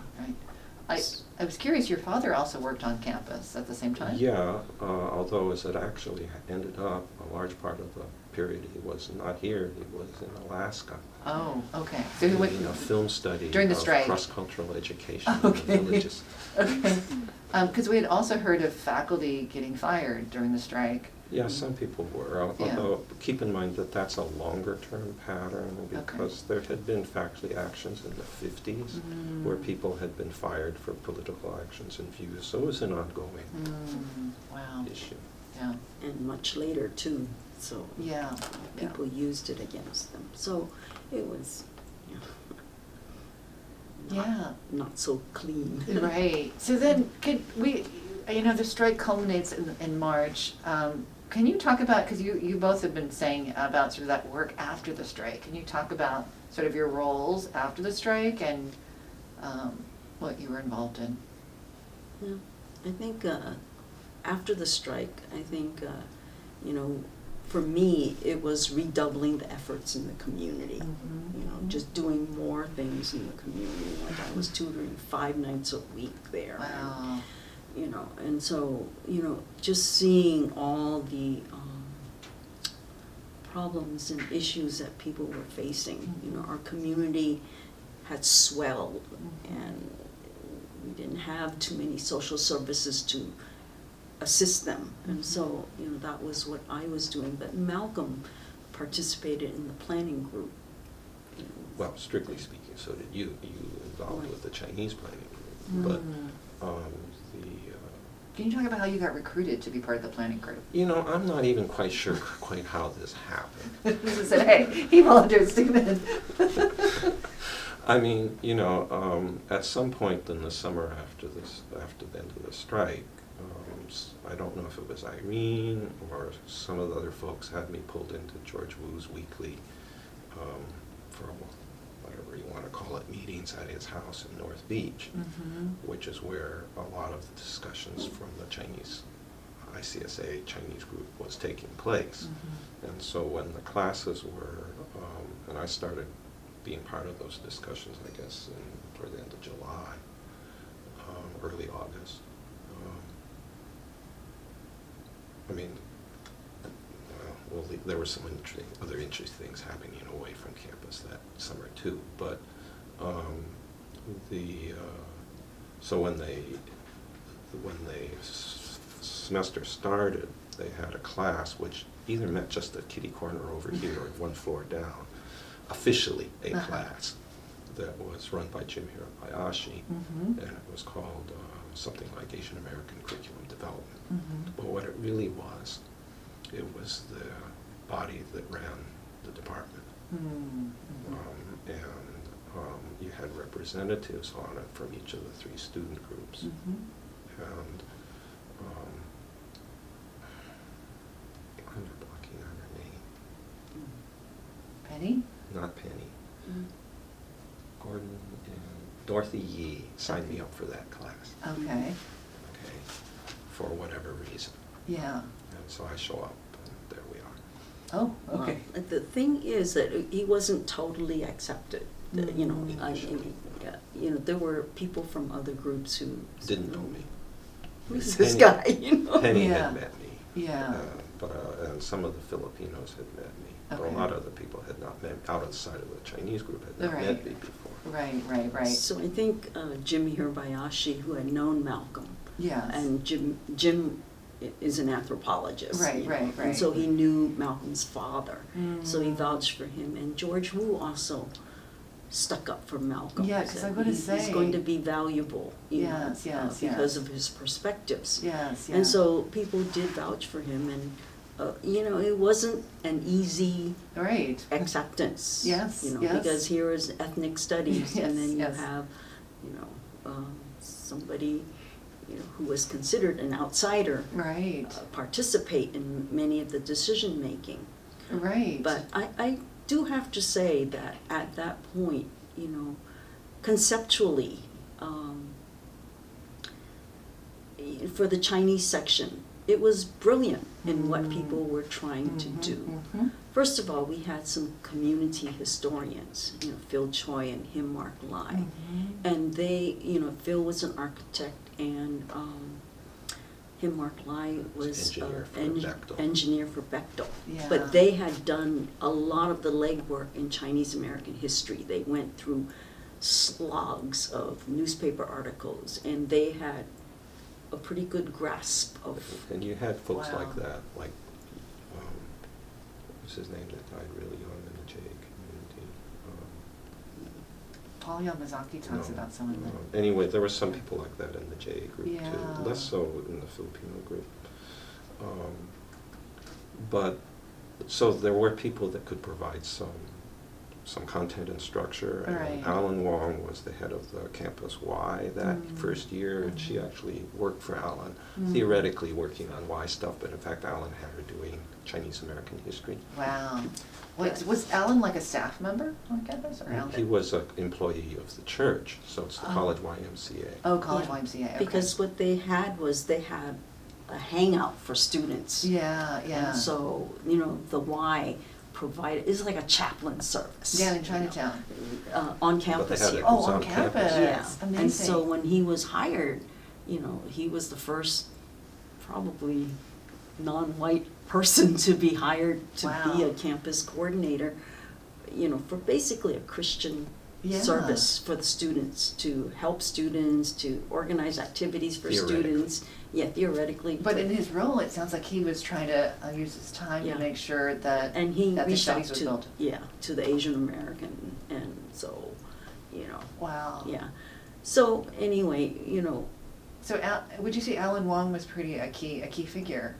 I was curious, your father also worked on campus at the same time? Yeah, although as it actually ended up, a large part of the period he was not here, he was in Alaska. Oh, okay. So he went Film study during the of strike. Cross-cultural education Okay. in the villages. Okay. Because we had also heard of faculty getting fired during the strike. Yeah, some people were, although keep in mind that that's a longer-term pattern, because there had been faculty actions in the 50s where people had been fired for political actions and views, so it was an ongoing Wow. issue. Yeah. and much later too, so Yeah. people used it against them. So it was, not so clean. Right. So then, could we, the strike culminates in March. Can you talk about, because you both have been saying about sort of that work after the strike. Can you talk about sort of your roles after the strike and what you were involved in? Yeah, I think after the strike, for me, it was redoubling the efforts in the community. Just doing more things in the community. Like I was tutoring 5 nights a week there. Wow. you know, and so, you know, just seeing all the problems and issues that people were facing, you know, our community had swelled, and we didn't have too many social services to assist them, and so, you know, that was what I was doing. But Malcolm participated in the planning group. You know. Well, strictly speaking, so did you. You involved with the Chinese planning group. But Can you talk about how you got recruited to be part of the planning group? you know, I'm not even quite sure quite how this happened. Just said, hey, he volunteered to come in. I mean, you know, at some point in the summer after the end of the strike, I don't know if it was Irene or some of the other folks had me pulled into George Wu's weekly, for whatever you want to call it, meetings at his house in North Beach, which is where a lot of the discussions from the Chinese ICSA Chinese group was taking place. And so when the classes were, and I started being part of those discussions, I guess, toward the end of July, early August. I mean, well, there were some other interesting things happening away from campus that summer too. But so when the semester started, they had a class which either met just the kitty corner over here or one floor down. Officially a class that was run by Jim Hirabayashi, and it was called something like Asian American Curriculum Development. But what it really was, it was the body that ran the department. You had representatives on it from each of the 3 student groups. And I'm blocking on her name. Penny? Not Penny. Gordon and Dorothy Yee signed me up for that class. Okay. Okay. For whatever reason. Yeah. And so I show up, and there we are. Oh, okay. The thing is that he wasn't totally accepted. You know, you know, there were people from other groups who Didn't know me. Who's this guy? You know. Penny Yeah. had met me. Yeah. And some of the Filipinos had met me. But Okay. a lot of the people had not met, outside of the Chinese group, had not Right. met me before. Right. So I think Jim Hirabayashi, who had known Malcolm, Yes. and Jim is an anthropologist. Right, you know, right. And so he knew Malcolm's father, so he Mm. vouched for him. And George Wu also stuck up for Malcolm. Yeah, 'cause Said I'm gonna he's say- going to be valuable, you know, Yes, because of his perspectives. Yes, yeah. And so people did vouch for him, and you know, it wasn't an easy Right. acceptance. Yes, You know, yes. because here is ethnic studies, Yes, and then you yes. have, you know, somebody, you know, who was considered an outsider Right. participate in many of the decision making. Right. But I do have to say that at that point, you know, conceptually, for the Chinese section, it was brilliant in what people were trying to do. First of all, we had some community historians, you know, Phil Choi and Him Mark Lai, and they, you know, Phil was an architect, and Him Mark Lai was engineer for Bechtel. Yeah. But they had done a lot of the legwork in Chinese American history. They went through slogs of newspaper articles, and they had a pretty good grasp of. And you had folks Wow. like that, like, what's his name that died really young in the J community? Paul Yamazaki talks No, about some of them. Anyway, there were some people like that in the J group Yeah. too, less so in the Filipino group. But, so there were people that could provide some content and structure. Right. And Alan Wong was the head of the Campus Y that first year, and she actually worked for Alan, theoretically working on Y stuff, but in fact Alan had her doing Chinese American history. Wow. Wait, was Alan like a staff member on campus, or Alan? He was an employee of the church, so it's the college YMCA. Oh, college Yeah. YMCA. Okay. Because what they had was they had a hangout for students. Yeah, yeah. And so, you know, the Y provided, it's like a chaplain service. Yeah, in you know, Chinatown. on campus had here. it Oh, was on on campus. campus. Yeah, Amazing. and so when he was hired, he was the first probably non-white person to be hired to be a campus coordinator, for basically a Christian service for the students, to help students, to organize activities for students. Yeah, theoretically. But in his role, it sounds like he was trying to use his time to make sure that and he that the reached out studies was built. to the Asian American, and so, Wow. Yeah. So anyway, So would you say Alan Wong was pretty a key figure?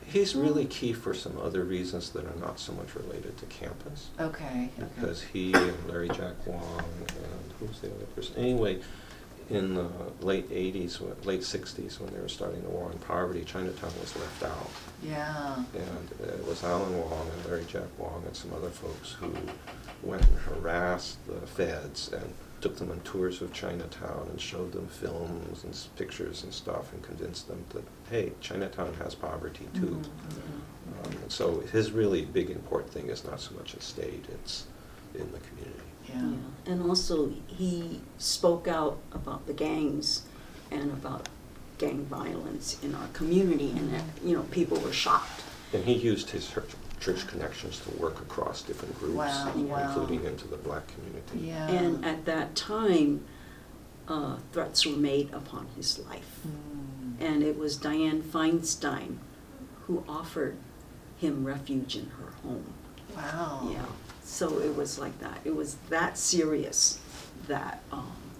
He's really key for some other reasons that are not so much related to campus. Okay. Because he and Larry Jack Wong and who was the other person? Anyway, in the late 60s, when they were starting the war on poverty, Chinatown was left out. Yeah. And it was Alan Wong and Larry Jack Wong and some other folks who went and harassed the feds and took them on tours of Chinatown and showed them films and pictures and stuff and convinced them that, hey, Chinatown has poverty too. So his really big important thing is not so much a state, it's in the community. Yeah. And also he spoke out about the gangs and about gang violence in our community, and people were shocked. And he used his church connections to work across different groups, including into the black community. Yeah. And at that time, threats were made upon his life. And it was Dianne Feinstein who offered him refuge in her home. Wow. Yeah. So it was like that. It was that serious that.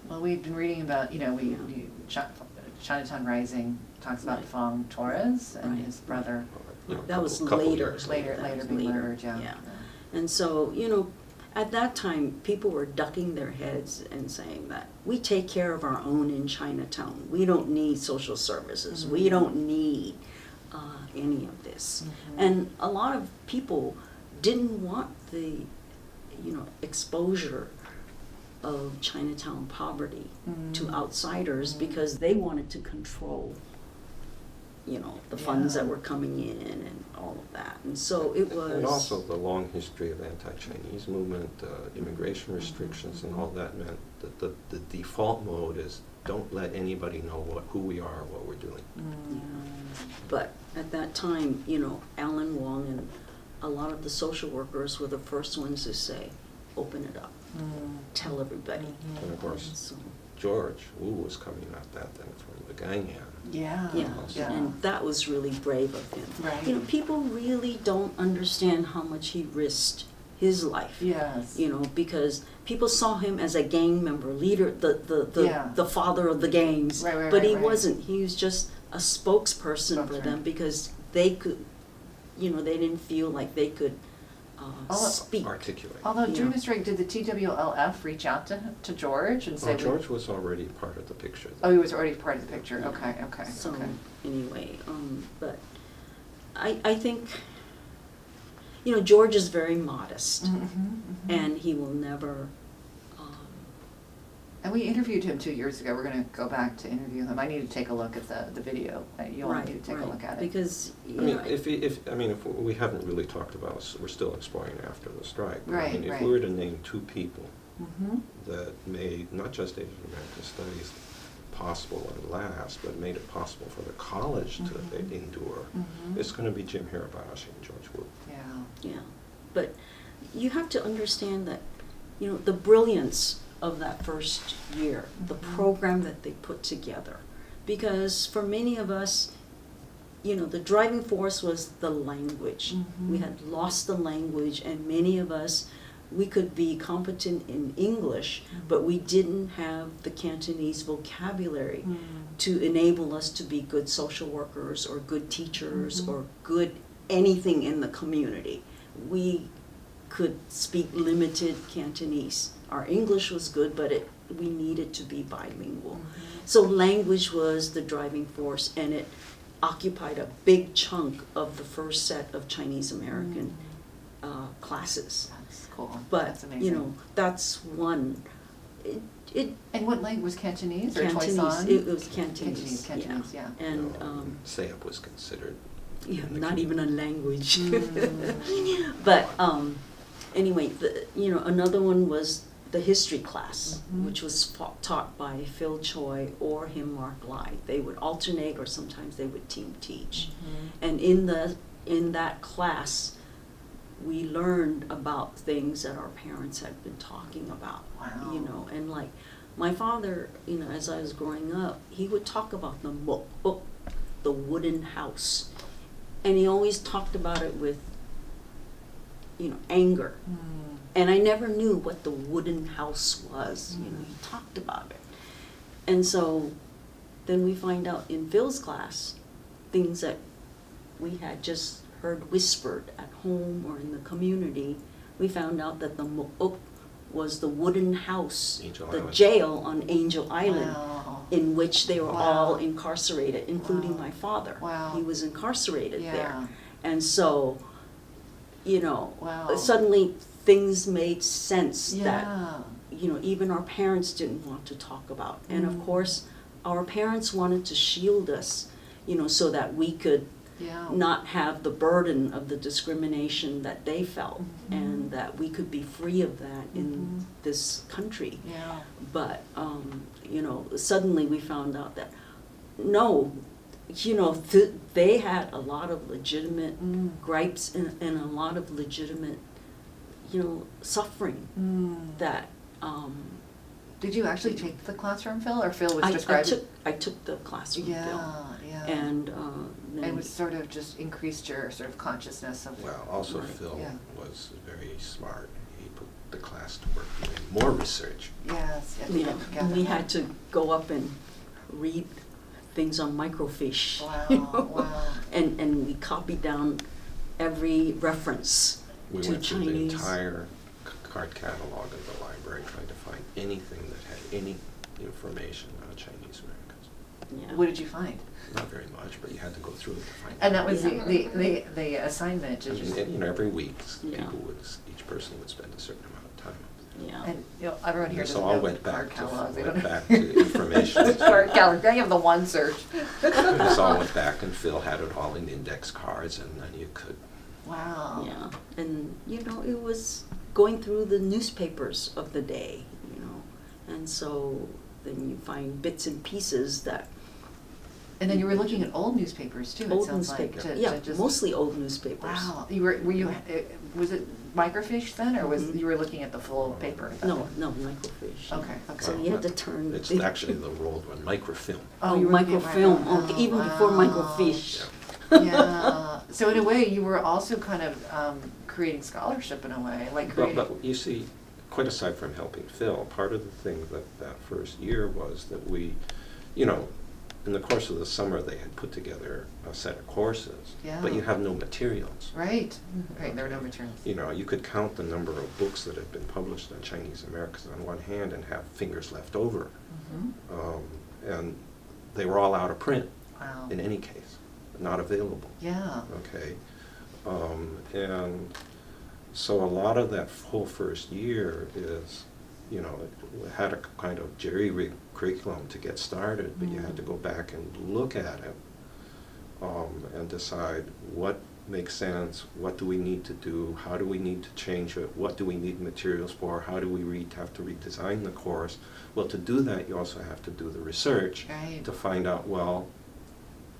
Well, we've been reading about, Chinatown Rising talks about Fong Torres and his brother. That was later. Later being murdered, yeah. And so, at that time, people were ducking their heads and saying that we take care of our own in Chinatown. We don't need social services. We don't need any of this. And a lot of people didn't want the, exposure of Chinatown poverty to outsiders because they wanted to control, the funds that were coming in and all of that. And so it was... And also the long history of anti-Chinese movement, immigration restrictions and all that meant that the default mode is don't let anybody know who we are or what we're doing. Yeah. But at that time, Alan Wong and a lot of the social workers were the first ones to say, open it up, tell everybody. And of course, George Wu was coming at that then from the Ganyan. Yeah. And that was really brave of him. Right. People really don't understand how much he risked his life. Yes. Because people saw him as a gang member, leader, the father of the gangs. But he wasn't. He was just a spokesperson for them because they could, they didn't feel like they could speak. Articulate. Although during this break, did the TWLF reach out to George and say... George was already part of the picture. Oh, he was already part of the picture. Yeah. Okay. So anyway, but I think, George is very modest, and he will never... And we interviewed him 2 years ago. We're going to go back to interview him. I need to take a look at the video. You all need to take a look at it. Because if we haven't really talked about, we're still exploring after the strike. Right. If we were to name two people that made not just Asian American studies possible and last, but made it possible for the college to endure, it's going to be Jim Hirabayashi and George Wu. Yeah. But you have to understand that, the brilliance of that first year, the program that they put together. Because for many of us, the driving force was the language. We had lost the language, and many of us, we could be competent in English, but we didn't have the Cantonese vocabulary to enable us to be good social workers or good teachers or good anything in the community. We could speak limited Cantonese. Our English was good, but we needed to be bilingual. So language was the driving force, and it occupied a big chunk of the first set of Chinese American classes. That's cool. But, that's amazing. That's one. And what language was Cantonese or Cantonese? Toisan? It was Cantonese. Cantonese, yeah. And Sayup was considered. not even a language. But anyway, another one was the history class, Mhm. which was taught by Phil Choi or him, Mark Lai. They would alternate, or sometimes they would team teach. And in that class, we learned about things that our parents had been talking about. Wow. You know, and like my father, you know, as I was growing up, he would talk about the wooden house, and he always talked about it with, you know, anger. Mm. And I never knew what the wooden house was. You know, he talked about it. And so then we find out in Phil's class things that we had just heard whispered at home or in the community. We found out that the Mo'ok was the wooden house, Angel the Island. jail on Angel Island, Wow. in which they were Wow. all incarcerated, including Wow. my father. Wow. He was incarcerated Yeah. there. And so, you know, Wow. suddenly things made sense that, Yeah. you know, even our parents didn't want to talk about. And of Mm. course, our parents wanted to shield us, you know, so that we could Yeah. not have the burden of the discrimination that they felt, Mhm. and that we could be free of that in Mhm. this country. Yeah. But, you know, suddenly we found out that, no, you know, they had a lot of legitimate Mm. gripes and a lot of legitimate, you know, suffering Mm. that, Did you actually take the classroom, Phil, or Phil was I describing? I took the classroom Yeah, film. yeah. And, then It was sort of just increased your sort of consciousness of. Well, also Right. Phil Yeah. was very smart. He put the class to work doing more research. Yes, yes. Yeah, and we had to go up and read things on microfiche. Wow, you know? wow. And we copied down every reference We to went through the Chinese. entire card catalog of the library trying to find anything that had any information on Chinese Americans. Yeah. What did you find? Not very much, but you had to go through it to find. And that was Yeah. the assignment, did you? And, you know, every week, Yeah. people would, each person would spend a certain amount of time. Yeah. And, you know, everyone here And doesn't so I know went card back catalogs. They to, don't went know. back to information. Card catalog, they have the one search. So I went back and Phil had it all in index cards, and then you could, Wow. Yeah, and you know, it was going through the newspapers of the day, you know, and so then you find bits and pieces that And then you were looking at old newspapers too, it old sounds like. newspapers, to yeah, just- mostly old newspapers. Wow, were you, was it microfiche then, or was, Mhm. you were looking at the full paper? at that No, point? no, microfiche. Okay, okay. So you had to turn. it's actually the rolled one, microfilm. Oh, you were looking at microfilm, micro- okay, even oh, before wow. microfiche. Yeah, so in a way, you were also kind of creating scholarship in a way, like creating. But you see, quite aside from helping Phil, part of the thing that first year was that we, you know, in the course of the summer, they had put together a set of courses, but you Yeah. have no materials. Right, right, there were no materials. You know, you could count the number of books that had been published on Chinese Americans on one hand and have fingers left over. Mhm. And they were all out of print Wow. in any case, not available. Yeah. Okay, and so a lot of that whole first year is, you know, it had a kind of jerry-rigged curriculum to get started, but you had to go back and look at it and decide what makes sense, what do we need to do, how do we need to change it, what do we need materials for, how do we have to redesign the course. Well, to do that, you also have to do the research Right. to find out, well,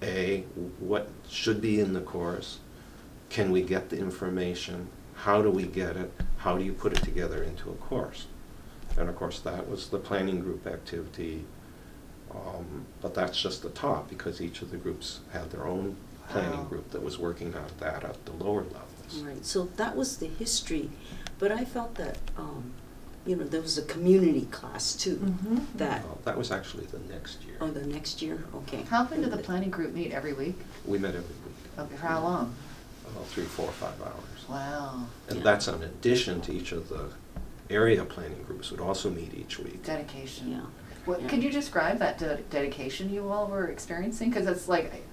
A, what should be in the course, can we get the information, how do we get it, how do you put it together into a course? And of course, that was the planning group activity, but that's just the top, because each of the groups had their own planning Wow. group that was working on that at the lower levels. Right, so that was the history, but I felt that, you know, there was a community class too, Mhm. that, That was actually the next year. oh, the next year, okay. How often did the planning group meet, every week? We met every week, Okay, for how long? 3, 4, 5 hours. Wow. And Yeah. that's in addition to each of the area planning groups would also meet each week. Dedication. Yeah. What, Yeah. Can you describe that dedication you all were experiencing? Because it's like,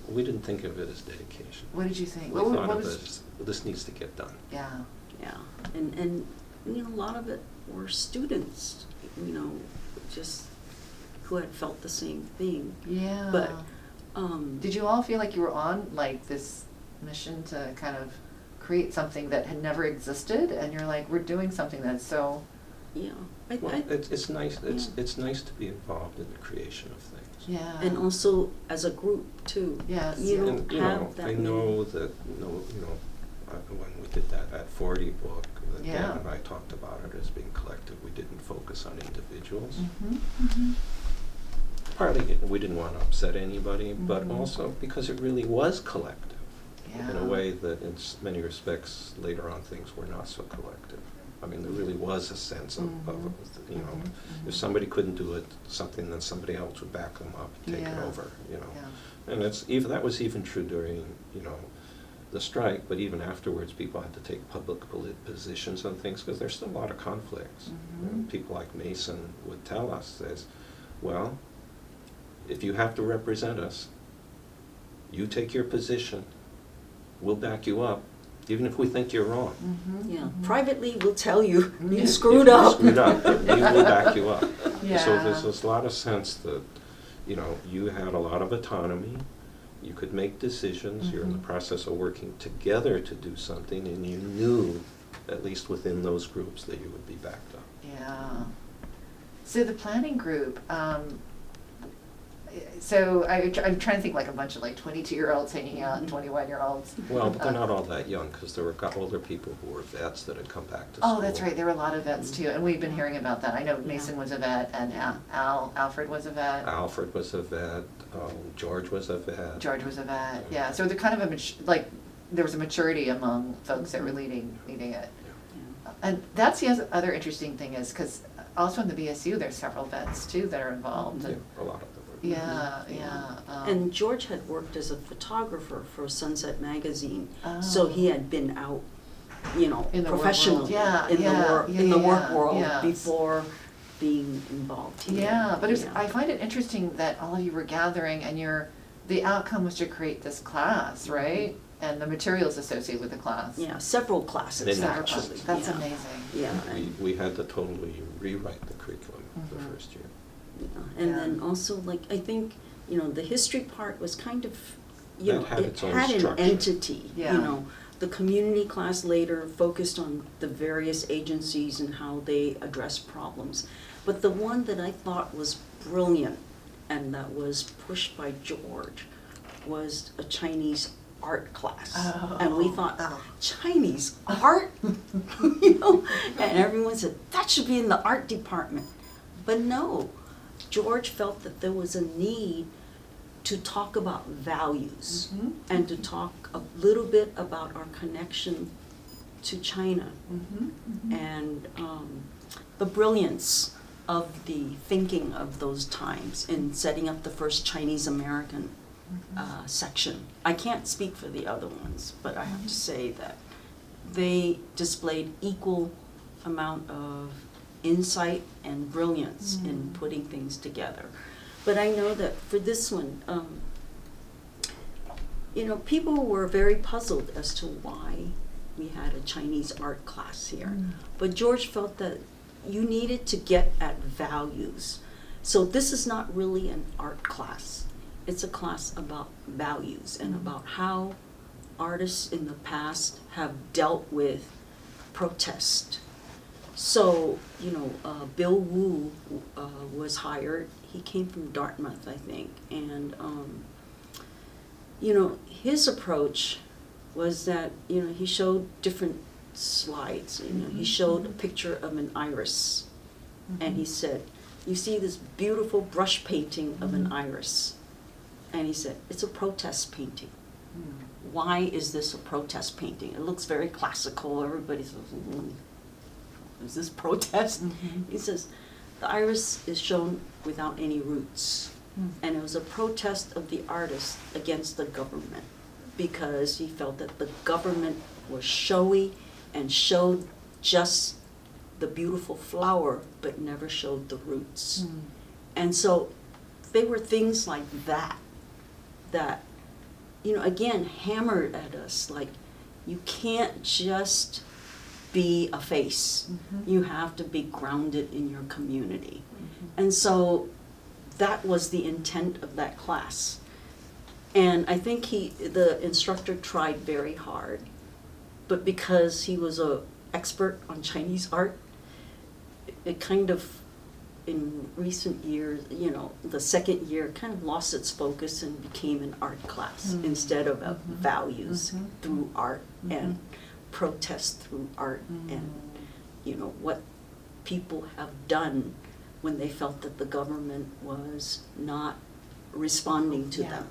We didn't think of it as dedication. what did you think? We What thought of was- it as, this needs to get done. Yeah. Yeah, and you know, a lot of it were students, you know, just who had felt the same thing. Yeah. But, Did you all feel like you were on like this mission to kind of create something that had never existed, and you're like, we're doing something that's so Yeah. Well, it's nice, it's nice to be involved in the creation of things. Yeah. And also as a group too. Yes. You Yeah. don't And, you have know, that I many. know that, when we did that at 40 book, that Yeah. Dan and I talked about it as being collective. We didn't focus on individuals. Mhm, mhm. Partly, we didn't want to upset anybody, but Mhm. also because it really was collective. In a Yeah. way that in many respects, later on, things were not so collective. I mean, there really was a sense of Mhm. if Mhm. somebody couldn't do it, then somebody else would back them up, take it Yeah. over, Yeah. And that was even true during, the strike, but even afterwards, people had to take public positions on things, because there's still a lot of conflicts. Mhm. And people like Mason would tell us, says, well, if you have to represent us, you take your position, we'll back you up, even if we think you're wrong. Mhm, Yeah, mhm. privately we'll tell you, Mhm. you If screwed If up. you screwed up, we will back you up. Yeah. So there's this lot of sense that, you had a lot of autonomy, you could make decisions, you're in the Mhm. process of working together to do something, and you knew, at least within those groups, that you would be backed up. Yeah. So the planning group, so I'm trying to think like a bunch of like 22-year-olds hanging out and 21-year-olds. Well, but they're not all that young, because there were older people who were vets that had come back to school. Oh, that's right, there were a lot of vets too, and we've been hearing about that. I know Yeah. Mason was a vet, and Alfred was a vet. Alfred was a vet, George was a vet. George was a vet, yeah, so they're kind of there was a maturity among folks that were leading it. Yeah. And that's the other interesting thing is, because also in the BSU, there's several vets too that are involved. Yeah, And- a lot of them were. Yeah, yeah. And George had worked as a photographer for Sunset Magazine, so he had been out, In the work world. professionally Yeah, in yeah, the work yeah, in the work yeah, world yes. before being involved here. Yeah, but Yeah. I find it interesting that all of you were gathering and the outcome was to create this class, right? And the materials associated with the class. Yeah, several classes And Several actually. classes. That's yeah. amazing. Yeah, We, and, we had to totally rewrite the curriculum the Mhm. first year. yeah. And Yeah. then also I think, the history part was kind of, That had it its own had an structure. entity, Yeah. The community class later focused on the various agencies and how they address problems. But the one that I thought was brilliant and that was pushed by George was a Chinese art class. Oh. And we thought, Oh. Chinese art? And everyone said, that should be in the art department. But no, George felt that there was a need to talk about values Mhm. and to talk a little bit about our connection to China Mhm, mhm. and the brilliance of the thinking of those times in setting up the first Chinese American section. I can't speak for the other ones, but I have to say that they displayed equal amount of insight and brilliance in Mm. putting things together. But I know that for this one, people were very puzzled as to why we had a Chinese art class here. Mm. But George felt that you needed to get at values. So this is not really an art class. It's a class about values and about how artists in the past have dealt with protest. So, Bill Wu was hired. He came from Dartmouth, I think. And, his approach was that, he showed different slides. He showed a picture of an iris. And he said, you see this beautiful brush painting of an iris. And he said, it's a protest painting. Mm. Why is this a protest painting? It looks very classical. Everybody says, is this protest? Mhm. He says, the iris is shown without any roots. Mm. And it was a protest of the artist against the government because he felt that the government was showy and showed just the beautiful flower but never showed the roots. Mm. And so they were things like that, again, hammered at us, like, you can't just be a face. Mhm. You have to be grounded in your community. Mhm. And so that was the intent of that class. And I think the instructor tried very hard, but because he was an expert on Chinese art, it kind of, in recent years, the second year kind of lost its focus and became an art class instead of a values through art and protest through art and, what people have done when they felt that the government was not responding to them.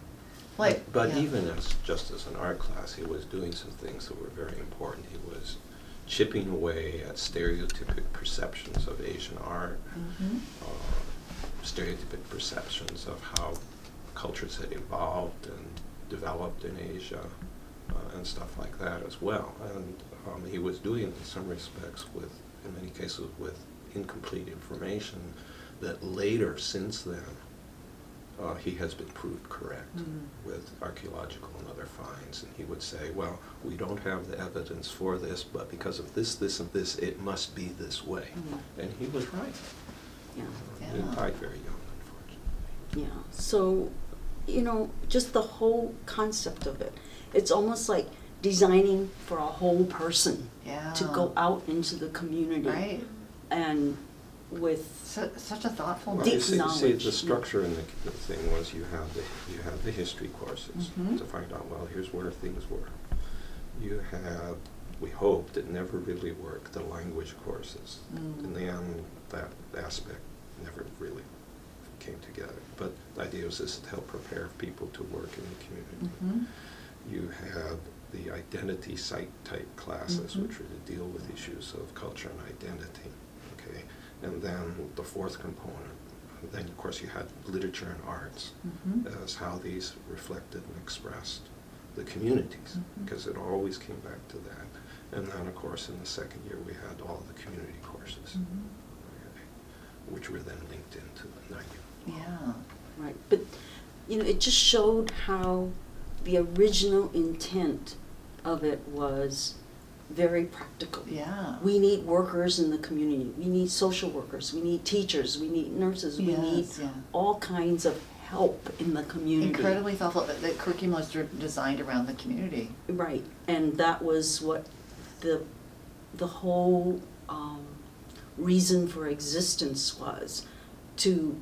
But even just as an art class, he was doing some things that were very important. He was chipping away at stereotypic perceptions of Asian art, stereotypic perceptions of how cultures had evolved and developed in Asia, and stuff like that as well. And he was doing it in some respects in many cases, with incomplete information that later, since then, he has been proved correct with archaeological and other finds. And he would say, well, we don't have the evidence for this, but because of this, this, and this, it must be this way. And he was right. Yeah. He died very young, unfortunately. Yeah. So, just the whole concept of it. It's almost like designing for a whole person to go out into the community. Right. And with such a thoughtful Well, deep you see, knowledge. the structure in the thing was you have the history courses to find out, well, here's where things were. You had, we hoped it never really worked, the language courses. In the end, that aspect never really came together. But the idea was this to help prepare people to work in the community. You had the identity site type classes, which were to deal with issues of culture and identity. Okay, and then the fourth component. And then, of course, you had literature and arts as how these reflected and expressed the communities, because it always came back to that. And then, of course, in the second year, we had all the community courses, which were then linked into the 9 year. Yeah. Right, but it just showed how the original intent of it was very practical. Yeah. We need workers in the community. We need social workers. We need teachers. We need nurses. We need all kinds of help in the community. Incredibly thoughtful. The curriculum was designed around the community. Right, and that was what the whole reason for existence was, to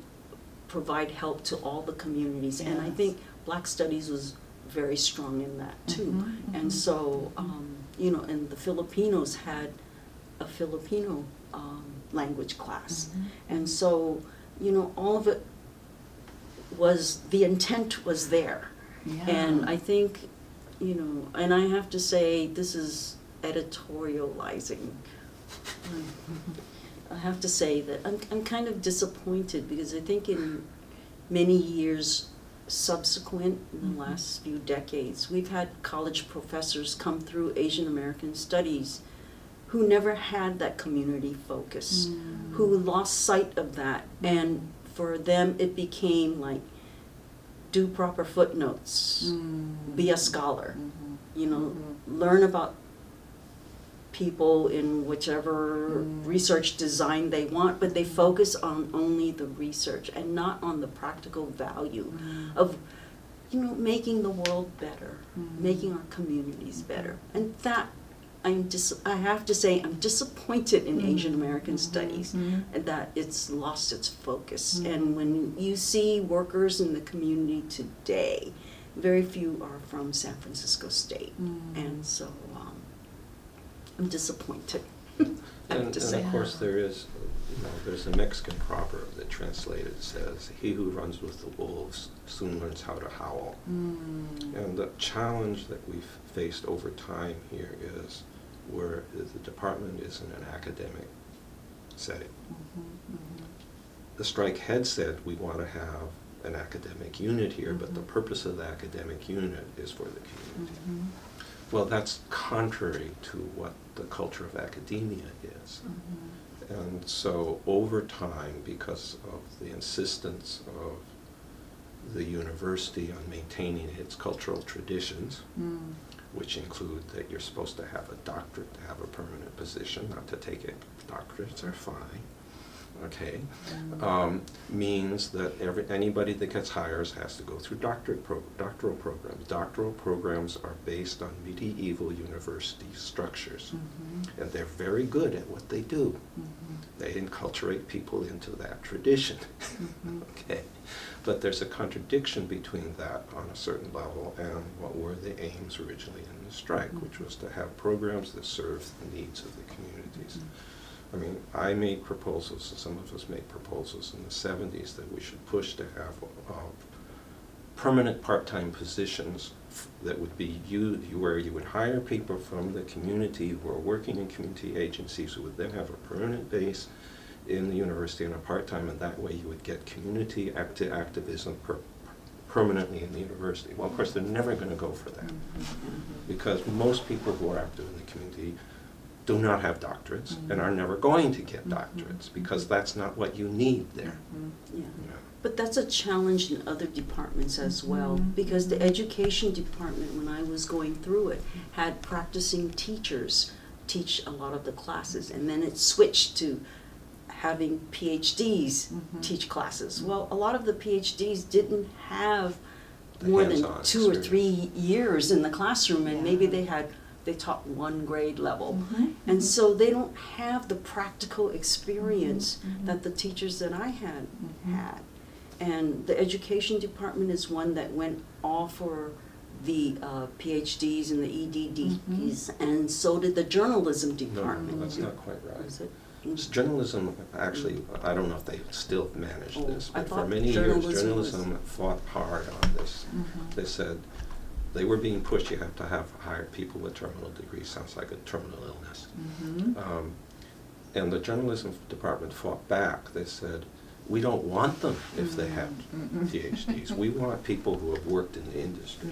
provide help to all the communities. And I think Black Studies was very strong in that too. And so, and the Filipinos had a Filipino language class. And so, all of it was, the intent was there. And I think, and I have to say, this is editorializing. I have to say that I'm kind of disappointed, because I think in many years subsequent, in the last few decades, we've had college professors come through Asian American Studies who never had that community focus, who lost sight of that, and for them it became like, do proper footnotes, be a scholar, learn about people in whichever research design they want, but they focus on only the research and not on the practical value of, making the world better, making our communities better. And that, I have to say, I'm disappointed in Asian American Studies, and that it's lost its focus. And when you see workers in the community today, very few are from San Francisco State, and so I'm disappointed. And of course, there's a Mexican proverb that translated says, "He who runs with the wolves soon learns how to howl." And the challenge that we've faced over time here is where the department is in an academic setting. The strike had said we want to have an academic unit here, but the purpose of the academic unit is for the community. Well, that's contrary to what the culture of academia is. And so over time, because of the insistence of the university on maintaining its cultural traditions, which include that you're supposed to have a doctorate to have a permanent position, not to take it, doctorates are fine, okay, means that anybody that gets hired has to go through doctoral programs. Doctoral programs are based on medieval university structures, and they're very good at what they do. They enculturate people into that tradition. Okay, but there's a contradiction between that on a certain level and what were the aims originally in the strike, which was to have programs that serve the needs of the communities. I mean, I made proposals, and some of us made proposals in the 70s that we should push to have permanent part-time positions that would be where you would hire people from the community who are working in community agencies who would then have a permanent base in the university on a part-time, and that way you would get community activism permanently in the university. Well, of course, they're never going to go for that because most people who are active in the community do not have doctorates and are never going to get doctorates because that's not what you need there. Yeah. But that's a challenge in other departments as well, because the education department, when I was going through it, had practicing teachers teach a lot of the classes, and then it switched to having PhDs teach classes. Well, a lot of the PhDs didn't have more than 2 or 3 years in the classroom, and maybe they taught 1 grade level. And so they don't have the practical experience that the teachers that I had had. And the education department is one that went all for the PhDs and the EDDs, and so did the journalism department. No, that's not quite right. Is it? Journalism, actually, I don't know if they still manage this, I but for thought many years, journalism journalism fought hard on this. They said they were being pushed, you have to hire people with terminal degrees, sounds like a terminal illness. And the journalism department fought back. They said, we don't want them if they have PhDs. We want people who have worked in the industry.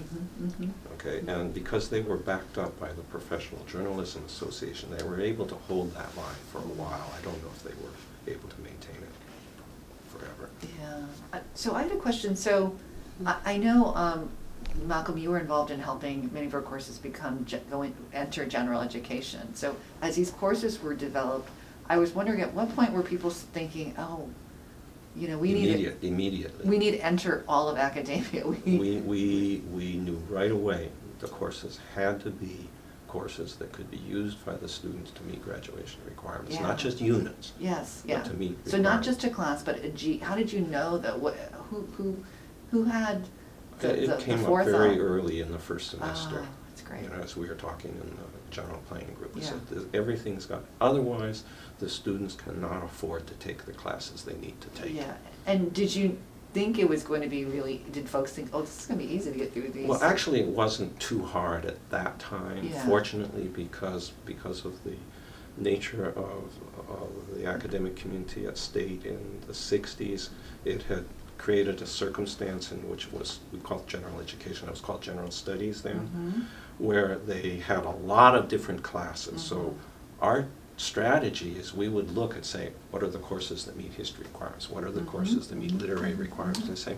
Okay, and because they were backed up by the Professional Journalism Association, they were able to hold that line for a while. I don't know if they were able to maintain it forever. Yeah. So I had a question. So I know, Malcolm, you were involved in helping many of our courses enter general education. So as these courses were developed, I was wondering at what point were people thinking, oh, you know, we Immediately. need to enter all of academia. We knew right away the courses had to be courses that could be used by the students to meet graduation requirements, not just units. Yes, but to meet so not just a class, but a G. How did you know that? Who had it came up very early in the first semester. Oh, that's great. You know, as we were talking in the general planning group, we said everything's got. Otherwise, the students cannot afford to take the classes they need to take. Yeah, and did you think it was going to be really? Did folks think, oh, this is going to be easy to get through these? Well, actually, it wasn't too hard at that time. Fortunately, because of the nature of the academic community at State in the 60s, it had created a circumstance in which we called general education, it was called general studies then, where they had a lot of different classes. So our strategy is we would look and say, what are the courses that meet history requirements? What are the courses that meet literary requirements? And say,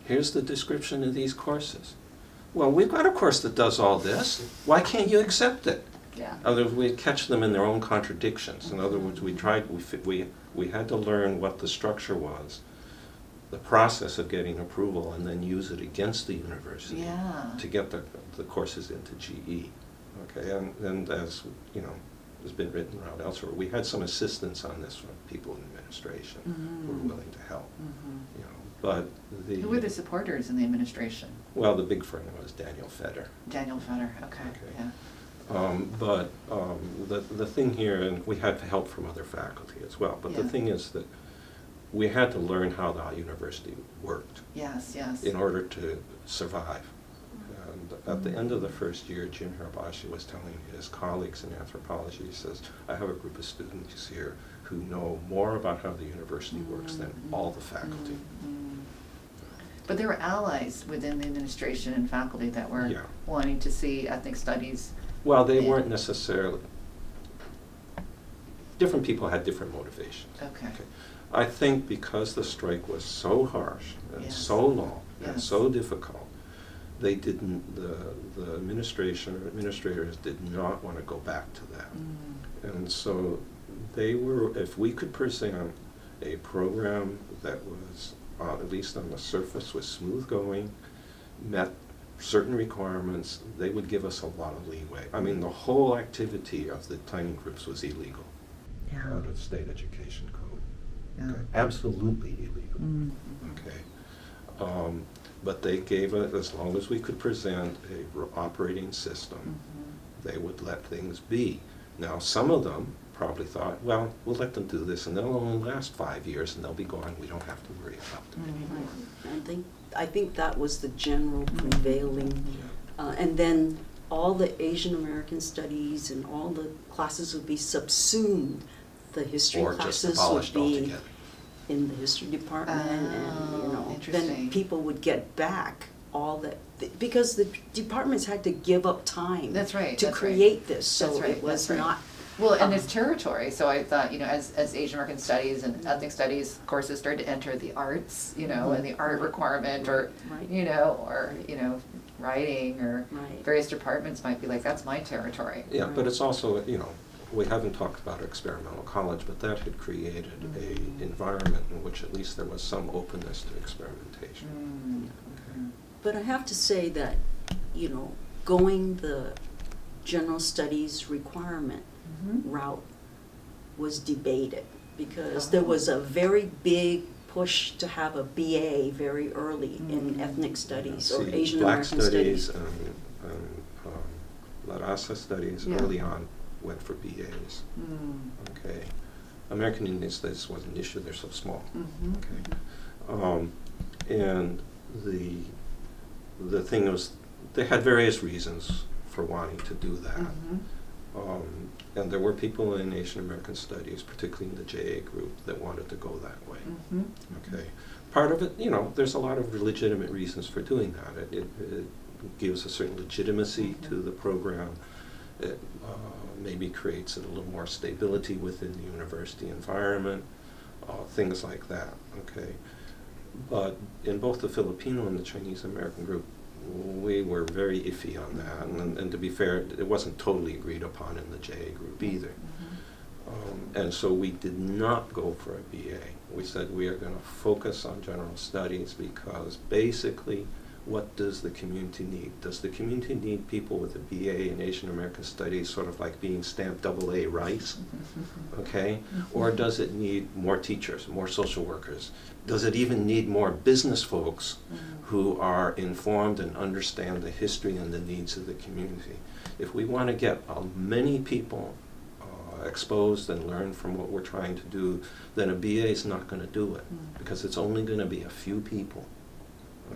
here's the description of these courses. Well, we've got a course that does all this. Why can't you accept it? Yeah. Otherwise, we'd catch them in their own contradictions. In other words, we had to learn what the structure was, the process of getting approval, and then use it against the university to get the courses into GE. Okay, and as you know, has been written around elsewhere, we had some assistance on this from people in administration who were willing to help. You know, but who were the supporters in the administration? Well, the big friend was Daniel Feder. Daniel Feder, okay. Yeah. But the thing here, and we had help from other faculty as well, but the thing is that we had to learn how the university worked. Yes. In order to survive. And at the end of the first year, Jim Hirabashi was telling his colleagues in anthropology, he says, I have a group of students here who know more about how the university works than all the faculty. But there were allies within the administration and faculty that were wanting to see ethnic studies. Well, they weren't necessarily. Different people had different motivations. Okay. I think because the strike was so harsh and so long and so difficult, they didn't. The administration or administrators did not want to go back to that, and so they were. If we could present a program that was at least on the surface was smooth going, met certain requirements, they would give us a lot of leeway. I mean, the whole activity of the planning groups was illegal. Yeah. out of state education code. Yeah. Okay. Absolutely illegal. Mm. Okay. But they gave it, as long as we could present a operating system, Mhm. they would let things be. Now, some of them probably thought, well, we'll let them do this, and they'll only last 5 years, and they'll be gone. We don't have to worry about them anymore. Right. I think that was the general prevailing, Yeah. and then all the Asian American studies and all the classes would be subsumed. The history Or just classes would abolished be altogether. in the history department, and then interesting. people would get back all that, because the departments had to give up time That's right, to that's right. create this, so That's right, it was that's right. not. Well, and it's territory, so I thought, as Asian American studies and ethnic studies courses started to enter the arts, and the art requirement, or, Right. writing, or Right. various departments might be like, that's my territory. Yeah, but it's also, we haven't talked about experimental college, but that had created a environment in which at least there was some openness to experimentation. Mm. But I have to say that, going the general studies requirement Mhm. route was debated, because there was a very big push to have a BA very early in ethnic studies or See, Asian Black American studies studies. and La Raza studies Yeah. early on went for BAs. Mm. Okay. American Indian studies was an issue, they're so small. Mhm. Okay. And the thing was, they had various reasons for wanting to do that. Mhm. And there were people in Asian American studies, particularly in the JA group, that wanted to go that way. Mhm. Okay. Part of it, there's a lot of legitimate reasons for doing that. It gives a certain legitimacy to the program. It maybe creates a little more stability within the university environment, things like that. Okay. But in both the Filipino and the Chinese American group, we were very iffy on that, and to be fair, it wasn't totally agreed upon in the JA group either. And so we did not go for a BA. We said we are going to focus on general studies, because basically, what does the community need? Does the community need people with a BA in Asian American studies, sort of like being stamped AA rice? Okay? Or does it need more teachers, more social workers? Does it even need more business folks who are informed and understand the history and the needs of the community? If we want to get many people exposed and learn from what we're trying to do, then a BA is not going to do it, because it's only going to be a few people.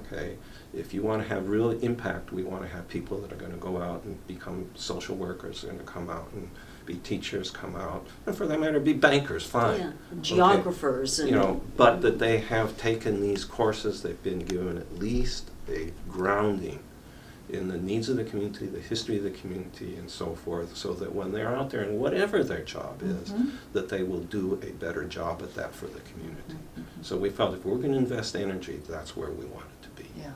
Okay? If you want to have real impact, we want to have people that are going to go out and become social workers, are going to come out and be teachers, come out, and for that matter, be bankers, fine. Yeah, geographers. Okay. And But that they have taken these courses, they've been given at least a grounding in the needs of the community, the history of the community, and so forth, so that when they're out there, and whatever their job is, that they will do a better job at that for the community. So we felt if we're going to invest energy, that's where we want it to be. Yeah.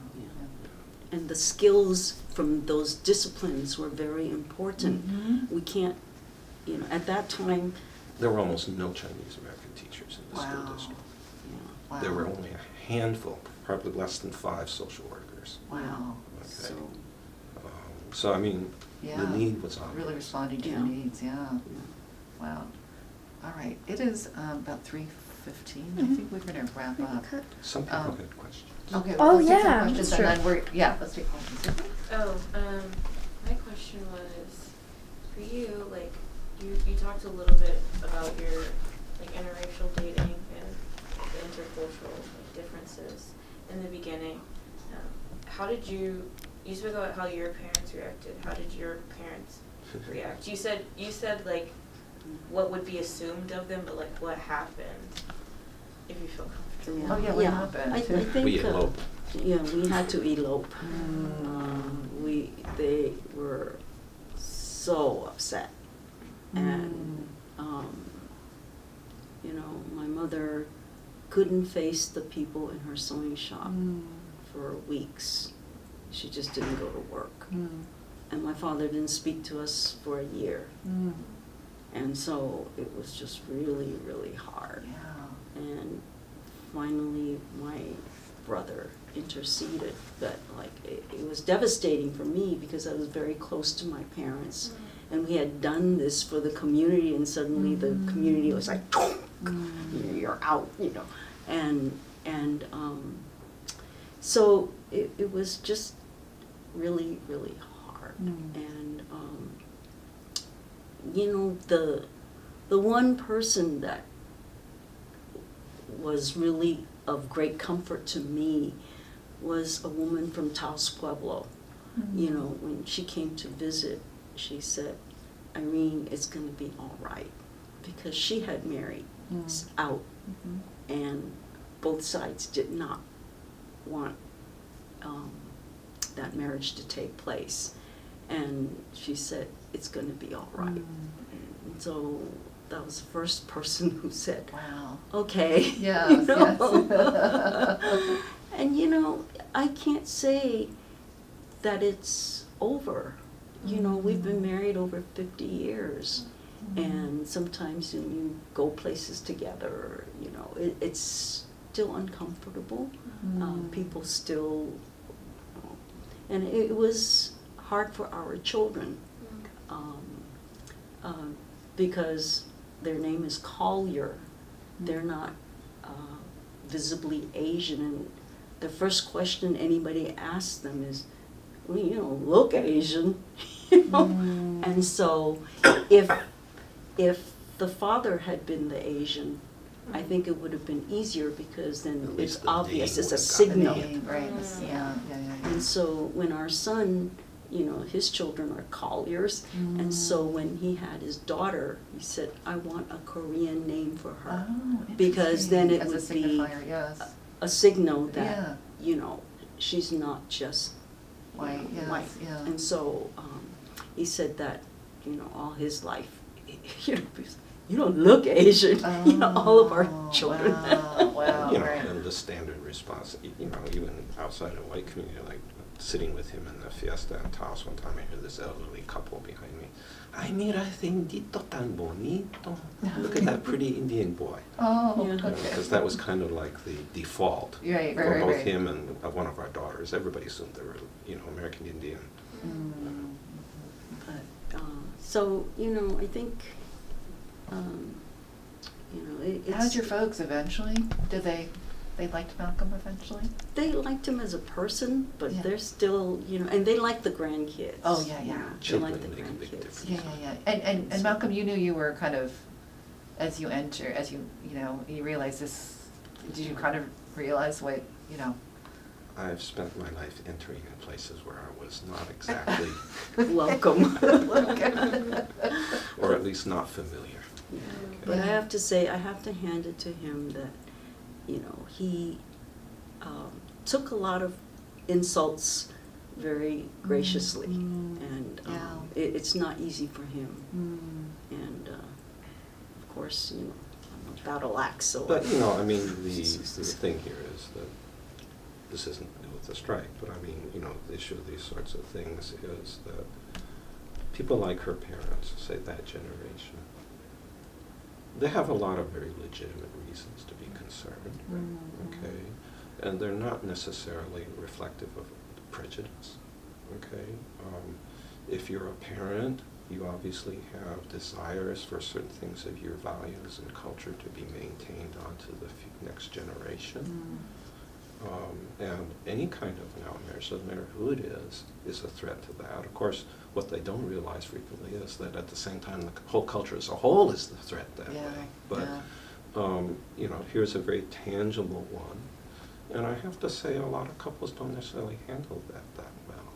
and the skills from those disciplines were very important. Mhm. We can't, at that time, There were almost no Chinese American teachers in the school Wow. district. yeah, Wow. There were only a handful, probably less than 5 social workers. Wow. Okay. so, So I mean, Yeah. the need was obvious. Really responding to Yeah. the needs, yeah. yeah. Wow. All right, it is about 3:15. I Mhm. think we're gonna wrap up. Cut. Some people Um, had questions. Okay, Oh, well, let's take some yeah, questions, that's and true. then let's take questions. Oh, my question was, for you, like, you talked a little bit about your, like, interracial dating and the intercultural differences in the beginning. How did you spoke about how your parents reacted. How did your parents react? You said, like, what would be assumed of them, but, like, what happened, if you feel comfortable. Oh, yeah, what happened? I think, We eloped. we had to elope. Mm. They were so upset. And, my mother couldn't face the people in her sewing shop for weeks. She just didn't go to work. And my father didn't speak to us for a year. And so it was just really, really hard. Yeah. And finally, my brother interceded, but it was devastating for me because I was very close to my parents. And we had done this for the community, and suddenly the community was like, you're out, so it was just really, really hard. And the one person that was really of great comfort to me was a woman from Taos Pueblo. When she came to visit, she said, Irene, it's going to be all right. Because she had married out, and both sides did not want that marriage to take place. And she said, it's going to be all right. And so that was the first person who said, wow, okay. Yes, yes. And I can't say that it's over. We've been married over 50 years. And sometimes when you go places together, it's still uncomfortable. People still, and it was hard for our children because their name is Collier. They're not visibly Asian, and the first question anybody asks them is, well, you don't look Asian, And so if the father had been the Asian, I think it would have been easier because then it's obvious, it's a signal. Right, yeah. And so when our son, his children are Colliers, and so when he had his daughter, he said, I want a Korean name for her. Oh, because then it as would a be signifier, yes. a signal that, Yeah. She's not just White, yes, white. yeah. And so he said that, all his life, you don't look Asian, all of our children. Wow, right. And the standard response, even outside of white community, like sitting with him in the fiesta in Taos one time, I hear this elderly couple behind me. Ay, mira, ese indito tan bonito. Look at that pretty Indian boy. Oh, Yeah. okay. Because that was kind of like the default Right, for both right. him and one of our daughters. Everybody assumed they were, American Indian. But, so, I think, it's... How'd your folks eventually? Did they liked Malcolm eventually? They liked him as a person, but Yeah. they're still, and they like the grandkids. Oh, yeah. They Children like the make a big grandkids. difference. Yeah. And Malcolm, you knew you were kind of, as you realize this, did you kind of realize what, I've spent my life entering in places where I was not exactly, Welcome. or at least not familiar. Yeah. Okay. But I have to say, I have to hand it to him that, he took a lot of insults very graciously, and it's not easy for him. And of course, I'm a battle axe, so. But, the thing here is that this isn't to do with the strike, but the issue of these sorts of things is that people like her parents, say that generation, they have a lot of very legitimate reasons to be concerned, okay? And they're not necessarily reflective of prejudice, okay? If you're a parent, you obviously have desires for certain things of your values and culture to be maintained onto the next generation. And any kind of an out marriage, doesn't matter who it is a threat to that. Of course, what they don't realize frequently is that at the same time, the whole culture as a whole is the threat that way. But, here's a very tangible one. And I have to say, a lot of couples don't necessarily handle that well.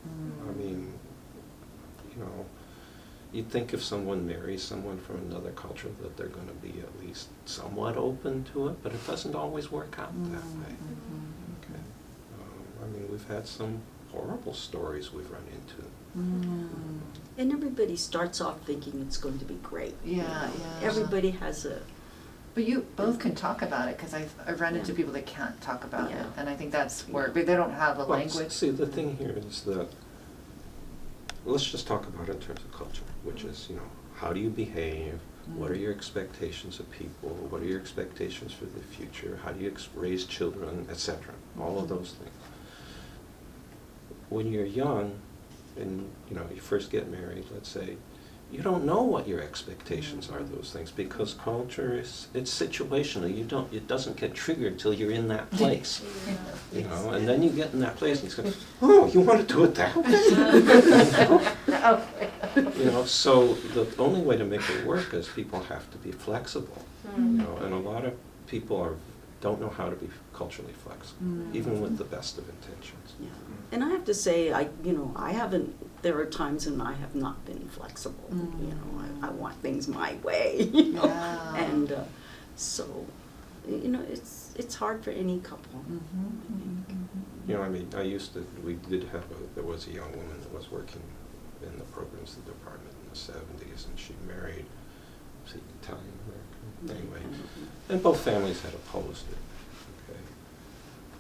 You'd think if someone marries someone from another culture that they're going to be at least somewhat open to it, but it doesn't always work out that way. Okay. We've had some horrible stories we've run into. And everybody starts off thinking it's going to be great. Yeah. Everybody has a... But you both can talk about it, because I've run into people that can't talk about it, Yeah. and I think that's where, but they don't have the Well, language. see, the thing here is that, let's just talk about it in terms of culture, which is, how do you behave? What are your expectations of people? What are your expectations for the future? How do you raise children, etc.? All of those things. When you're young and you first get married, let's say, you don't know what your expectations are of those things, because culture it's situational. It doesn't get triggered till you're in that place. Yeah. You know, and then you get in that place and you go, oh, you want to do it that way? You know, so the only way to make it work is people have to be flexible. You know, and a lot of people don't know how to be culturally flexible, even with the best of intentions. Yeah. And I have to say, there are times when I have not been flexible. You know, I want things my way. You know? Yeah. And so, you know, it's hard for any couple. I think. You know, I mean, there was a young woman that was working in the programs department in the 70s, and she married, was he Italian American? Anyway, and both families had opposed it.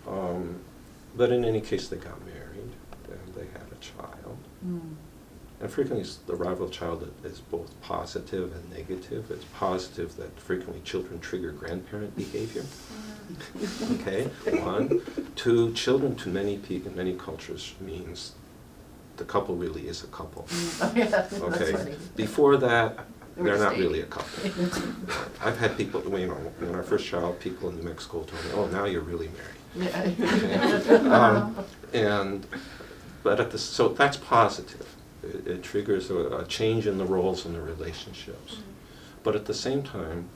Okay. But in any case, they got married, and they had a child. And frequently, the rival child is both positive and negative. It's positive that frequently children trigger grandparent behavior. Okay, 1. 2, children to many people, many cultures means the couple really is a couple. Oh, yeah, that's Okay, funny. before that, They were they're not dating. really a couple. I've had people, you know, when our first child, people in New Mexico told me, oh, now you're really married. Yeah. So that's positive. It triggers a change in the roles and the relationships. But at the same time,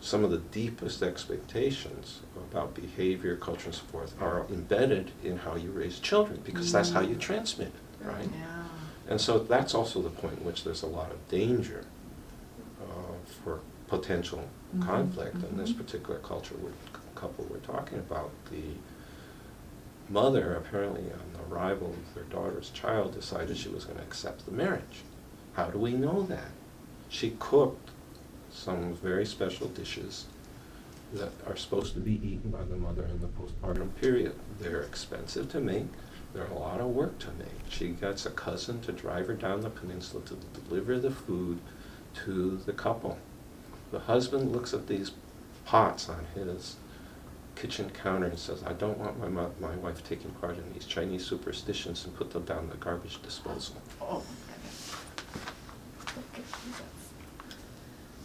some of the deepest expectations about behavior, culture, and so forth are embedded in how you raise children, because that's how you transmit it, right? Yeah. And so that's also the point in which there's a lot of danger for potential conflict. In this particular couple we're talking about, the mother, apparently on the arrival of their daughter's child, decided she was going to accept the marriage. How do we know that? She cooked some very special dishes that are supposed to be eaten by the mother in the postpartum period. They're expensive to make. They're a lot of work to make. She gets a cousin to drive her down the peninsula to deliver the food to the couple. The husband looks at these pots on his kitchen counter and says, I don't want my wife taking part in these Chinese superstitions, and put them down the garbage disposal. Oh,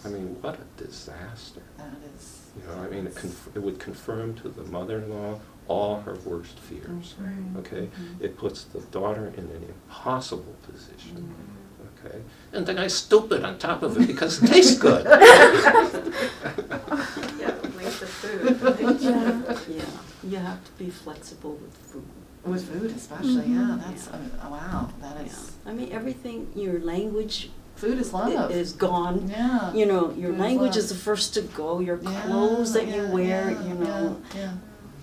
I mean, what a disaster. that is. You know, I mean, it would confirm to the mother-in-law all her worst fears. Okay? It puts the daughter in an impossible position. Okay? And the guy's stupid on top of it because it tastes good. Yeah, waste of food. Yeah, you have to be flexible with food. With food especially, yeah, that's, wow, that Yeah. is, I mean, everything, your language food is love. is gone. Yeah. You know, your Food is language love. is the first to go, your Yeah, clothes that you yeah, wear, yeah, you know, yeah.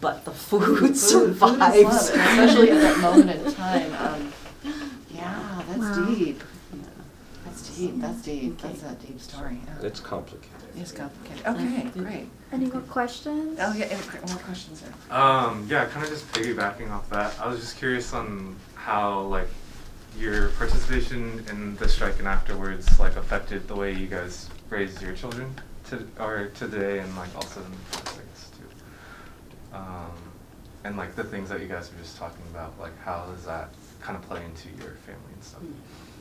but the Food food is survives. love, and especially at that moment in time. Yeah, that's Wow. deep. Yeah. That's deep. That's deep. Okay. That's a deep story. Yeah. It's complicated. It's complicated. Okay, great. Any more questions? Oh yeah, any more questions there? Yeah, kind of just piggybacking off that. I was just curious on how like your participation in the strike and afterwards like affected the way you guys raised your children today, and like also in the politics too. And like the things that you guys were just talking about, like how does that kind of play into your family and stuff?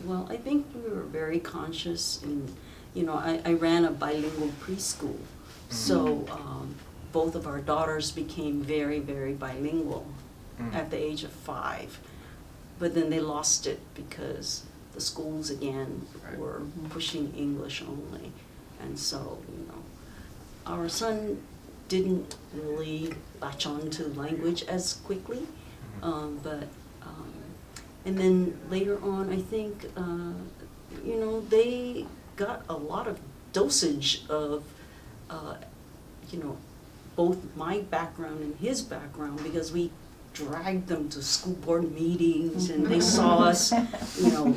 Well, I think we were very conscious in, you know, I ran a bilingual preschool. So both of our daughters became very, very bilingual at the age of 5. But then they lost it because the schools again were pushing English only. And so, you know, our son didn't really latch on to language as quickly. And then later on, I think, you know, they got a lot of dosage of, you know, both my background and his background, because we dragged them to school board meetings and they saw us, you know,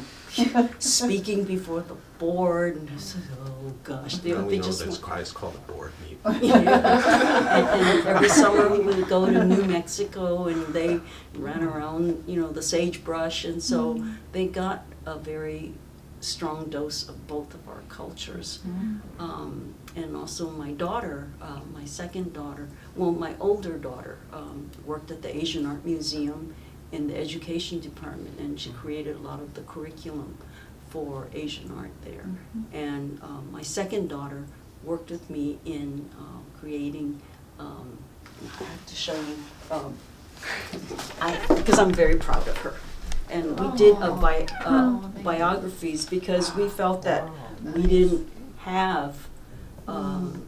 speaking before the board, and I said, oh gosh, they Now we know just this want- guy's called a board meeting. and every summer we would go to New Mexico and they ran around, you know, the sagebrush, and so they got a very strong dose of both of our cultures. And also my daughter, my second daughter, well, my older daughter worked at the Asian Art Museum in the education department, and she created a lot of the curriculum for Asian art there. Mhm. And my second daughter worked with me in creating, I have to show you, because I'm very proud of her. And we did biographies because we felt that we didn't have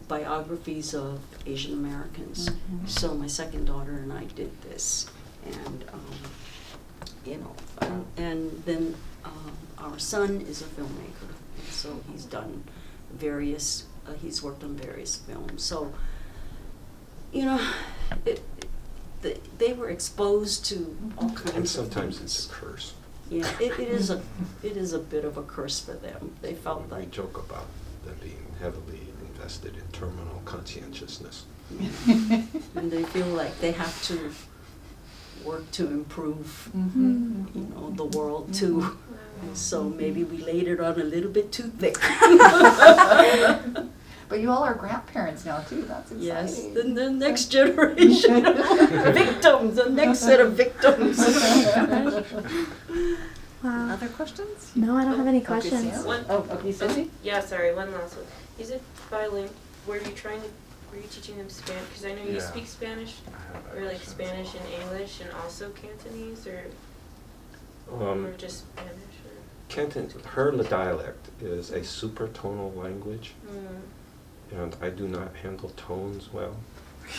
biographies of Asian Americans. Mhm. So my second daughter and I did this, and and then our son is a filmmaker, and so he's done various. He's worked on various films. So they were exposed to all kinds And of sometimes things. it's a curse. Yeah, it is a bit of a curse for them. They felt We like joke about them being heavily invested in terminal conscientiousness. and they feel like they have to work to improve, Mhm. the world too. So maybe we laid it on a little bit too thick. But you all are grandparents now too, that's exciting. Yes, then the next generation of victims, the next set of victims. Wow. Other questions? No, I don't have any Okay, questions. Sam? One- Oh, okay, Susie? Yeah, sorry, one last one. Is it bilingual? Were you teaching them Spanish? Because I know you Yeah. speak Spanish, I have that or like question as Spanish well. and English, and also Cantonese, or just Spanish, or? Canton, her dialect is a supratonal language, and I do not handle tones well,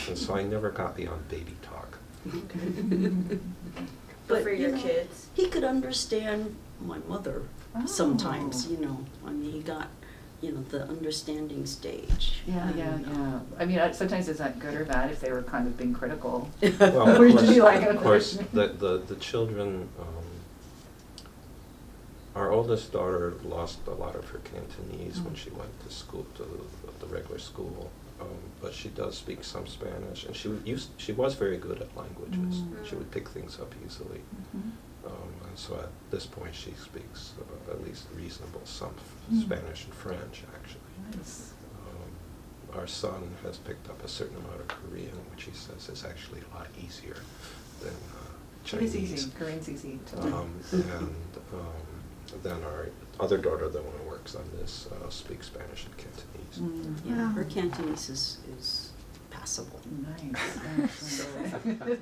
and so I never got beyond baby talk. But for your you know, kids? He could understand my mother sometimes, Oh. I mean, he got, the understanding stage. Yeah, And, I mean, sometimes it's not good or bad if they were kind of being critical. Well, of Would you course, be like, of course, the children, our oldest daughter lost a lot of her Cantonese when she went to school, to the regular school, but she does speak some Spanish, and she was very good at languages. Mm. She would pick things up easily, Mhm. and so at this point she speaks at least reasonable some Mm. Spanish and French, actually. Nice. Our son has picked up a certain amount of Korean, which he says is actually a lot easier than It Chinese. is easy, Korean's easy to learn. And then our other daughter, the one who works on this, speaks Spanish and Cantonese. Mm. Yeah, her Wow. Cantonese is passable. Nice. So- Nice.